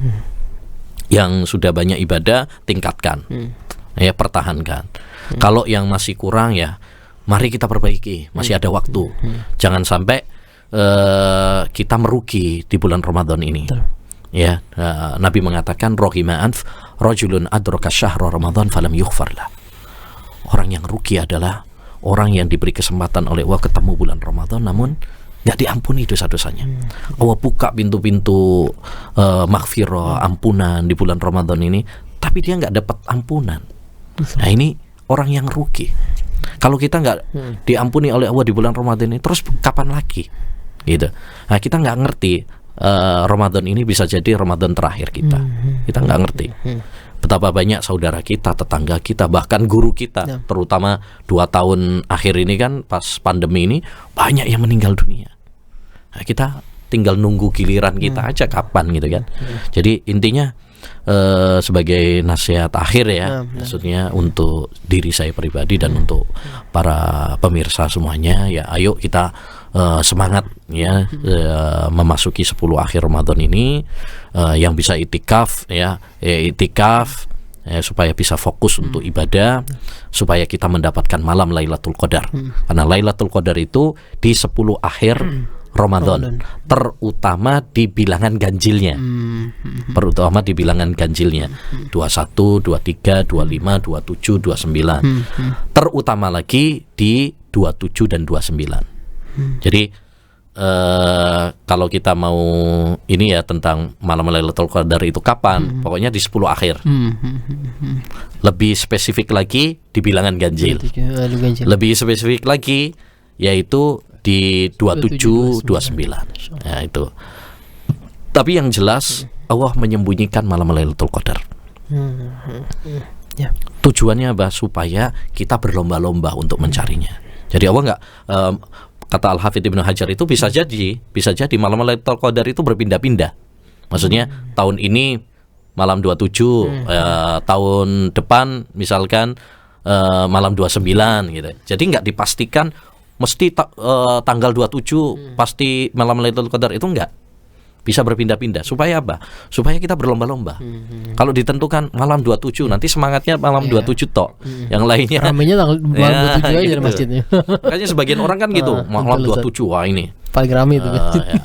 Yang sudah banyak ibadah, tingkatkan. Ya, pertahankan. Kalau yang masih kurang, ya mari kita perbaiki, masih ada waktu. Jangan sampai kita merugi di bulan Ramadan ini. Ya, Nabi mengatakan rohima'an rajulun adraka syahra Ramadan falam yughfarlah. Orang yang rugi adalah orang yang diberi kesempatan oleh Allah ketemu bulan Ramadan namun nggak diampuni dosa-dosanya. Allah buka pintu-pintu maghfirah, ampunan di bulan Ramadan ini, tapi dia nggak dapat ampunan. Nah, ini orang yang rugi. Kalau kita nggak diampuni oleh Allah di bulan Ramadan ini, terus kapan lagi? Gitu. Nah, kita nggak ngerti Ramadan ini bisa jadi Ramadan terakhir kita. Kita nggak ngerti. Betapa banyak saudara kita, tetangga kita, bahkan guru kita, terutama 2 tahun akhir ini kan pas pandemi ini banyak yang meninggal dunia. Nah, kita tinggal nunggu giliran kita aja kapan gitu kan. Jadi intinya sebagai nasihat akhir ya, maksudnya untuk diri saya pribadi dan untuk para pemirsa semuanya, ya ayo kita semangat ya, memasuki 10 akhir Ramadan ini, yang bisa itikaf ya, itikaf supaya bisa fokus untuk ibadah, supaya kita mendapatkan malam Lailatul Qadar. Karena Lailatul Qadar itu di 10 akhir Ramadan, terutama di bilangan ganjilnya. Terutama di bilangan ganjilnya 21, 23, 25, 27, 29. Terutama lagi di 27 dan 29. Jadi kalau kita mau ini ya tentang malam Lailatul Qadar itu kapan? Pokoknya di 10 akhir. Lebih spesifik lagi di bilangan ganjil. Lebih spesifik lagi yaitu di 27, 29. Ya, itu. Tapi yang jelas Allah menyembunyikan malam Lailatul Qadar. Tujuannya apa? Supaya kita berlomba-lomba untuk mencarinya. Jadi Allah nggak kata Al-Hafidz Ibnu Hajar itu bisa jadi malam Lailatul Qadar itu berpindah-pindah. Maksudnya tahun ini malam 27, tahun depan misalkan malam 29 gitu. Jadi nggak dipastikan mesti tanggal 27 pasti malam Lailatul Qadar, itu enggak. Bisa berpindah-pindah. Supaya apa? Supaya kita berlomba-lomba. Kalau ditentukan malam 27, nanti semangatnya malam 27 tok. Yang lainnya ramenya tanggal malam 27 aja gitu. di masjidnya. Makanya sebagian orang kan gitu, malam 27 wah ini. Paling ramai itu. Ya.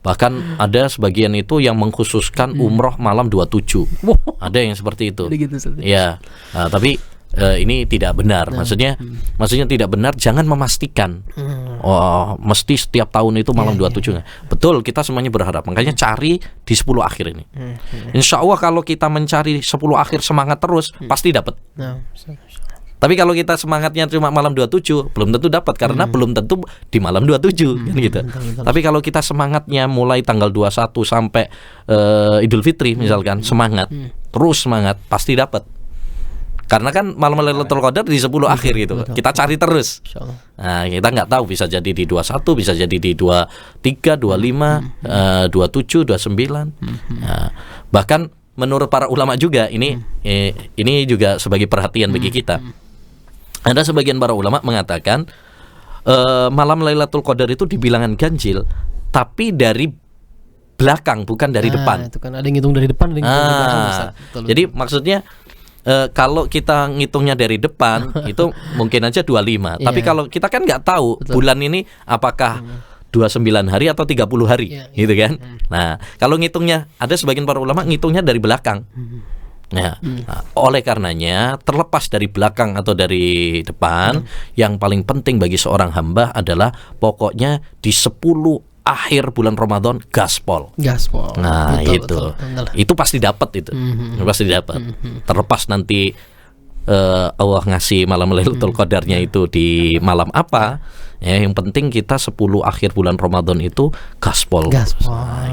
Bahkan ada sebagian itu yang mengkhususkan umroh malam 27. Ada yang seperti itu. Ya. Nah, tapi ini tidak benar. Maksudnya tidak benar, jangan memastikan. Oh, mesti setiap tahun itu malam 27. Betul, kita semuanya berharap. Makanya cari di 10 akhir ini. Insya Allah kalau kita mencari 10 akhir semangat terus, pasti dapat. Tapi kalau kita semangatnya cuma malam 27, belum tentu dapat, karena belum tentu di malam 27 kan gitu. Tapi kalau kita semangatnya mulai tanggal 21 sampai Idul Fitri misalkan, semangat, terus semangat, pasti dapat. Karena kan malam Lailatul Qadar di 10 akhir gitu. Kita cari terus. Nah, kita nggak tahu, bisa jadi di 21, bisa jadi di 23, 25, 27, 29. Nah, bahkan menurut para ulama juga ini juga sebagai perhatian bagi kita. Ada sebagian para ulama mengatakan malam Lailatul Qadar itu dibilangan ganjil, tapi dari belakang bukan dari depan. Itu kan ada yang ngitung dari depan, ada yang ngitung dari belakang. Jadi maksudnya kalau kita ngitungnya dari depan itu mungkin aja 25. Tapi kalau kita kan nggak tahu bulan ini apakah 29 hari atau 30 hari, gitu kan. Nah, kalau ngitungnya, ada sebagian para ulama ngitungnya dari belakang. Nah, oleh karenanya terlepas dari belakang atau dari depan, yang paling penting bagi seorang hamba adalah pokoknya di 10 akhir bulan Ramadan gaspol. Nah, betul. Itu pasti dapat itu. Pasti dapat. Terlepas nanti Allah ngasih malam Lailatul Qadarnya itu di malam apa. Ya, yang penting kita 10 akhir bulan Ramadan itu gaspol. Nah,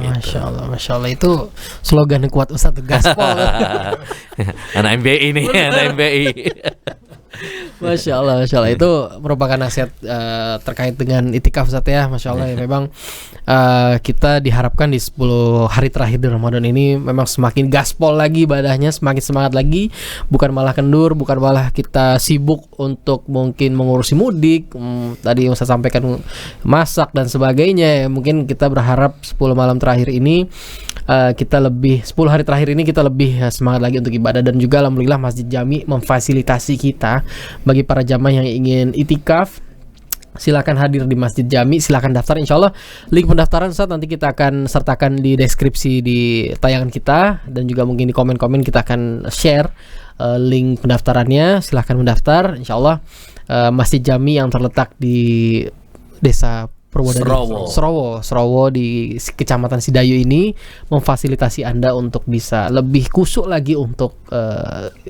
gitu. Masya Allah itu slogan yang kuat Ustaz, gaspol. Anak MBI ini, anak MBI. Masya Allah itu merupakan nasihat terkait dengan itikaf Ustaz ya. Masya Allah ya, memang kita diharapkan di 10 hari terakhir di Ramadan ini memang semakin gaspol lagi ibadahnya, semakin semangat lagi, bukan malah kendur, bukan malah kita sibuk untuk mungkin mengurusi mudik, tadi yang saya sampaikan, masak dan sebagainya. Mungkin kita berharap 10 malam terakhir ini kita lebih, 10 hari terakhir ini kita lebih semangat lagi untuk ibadah. Dan juga alhamdulillah Masjid Jami memfasilitasi kita. Bagi para jamaah yang ingin itikaf, silakan hadir di Masjid Jami, silakan daftar. Insya Allah link pendaftaran Ustaz nanti kita akan sertakan di deskripsi di tayangan kita, dan juga mungkin di komen-komen kita akan share link pendaftarannya. Silakan mendaftar. Insya Allah Masjid Jami yang terletak di Desa Serowo di Kecamatan Sidayu ini memfasilitasi Anda untuk bisa lebih kusuk lagi untuk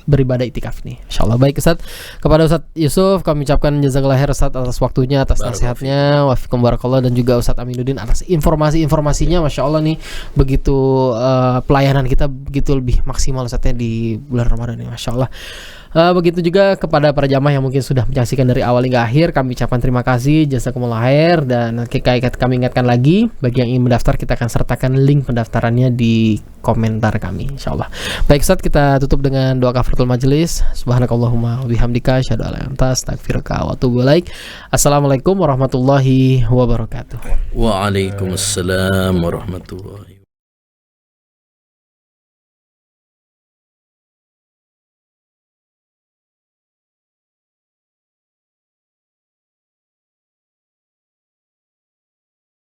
beribadah itikaf nih. Insyaallah. Baik Ustaz, kepada Ustaz Yusuf kami ucapkan jazakallahu khair Ustaz atas waktunya, atas nasihatnya, wafikum barakallah, dan juga Ustaz Aminuddin atas informasinya. Masya Allah nih, begitu pelayanan kita begitu lebih maksimal Ustaznya di bulan Ramadan ini. Masya Allah. Begitu juga kepada para jamaah yang mungkin sudah menyaksikan dari awal hingga akhir, kami ucapkan terima kasih, jazakumullah khair. Dan kami ingatkan lagi, bagi yang ingin mendaftar kita akan sertakan link pendaftarannya di komentar kami, insyaallah. Baik Ustaz, kita tutup dengan doa kafaratul majelis. Subhanakallahumma wabihamdika asyhadu an la ilaha illa anta astaghfiruka wa atubu ilaik. Assalamualaikum warahmatullahi wabarakatuh. Waalaikumsalam warahmatullahi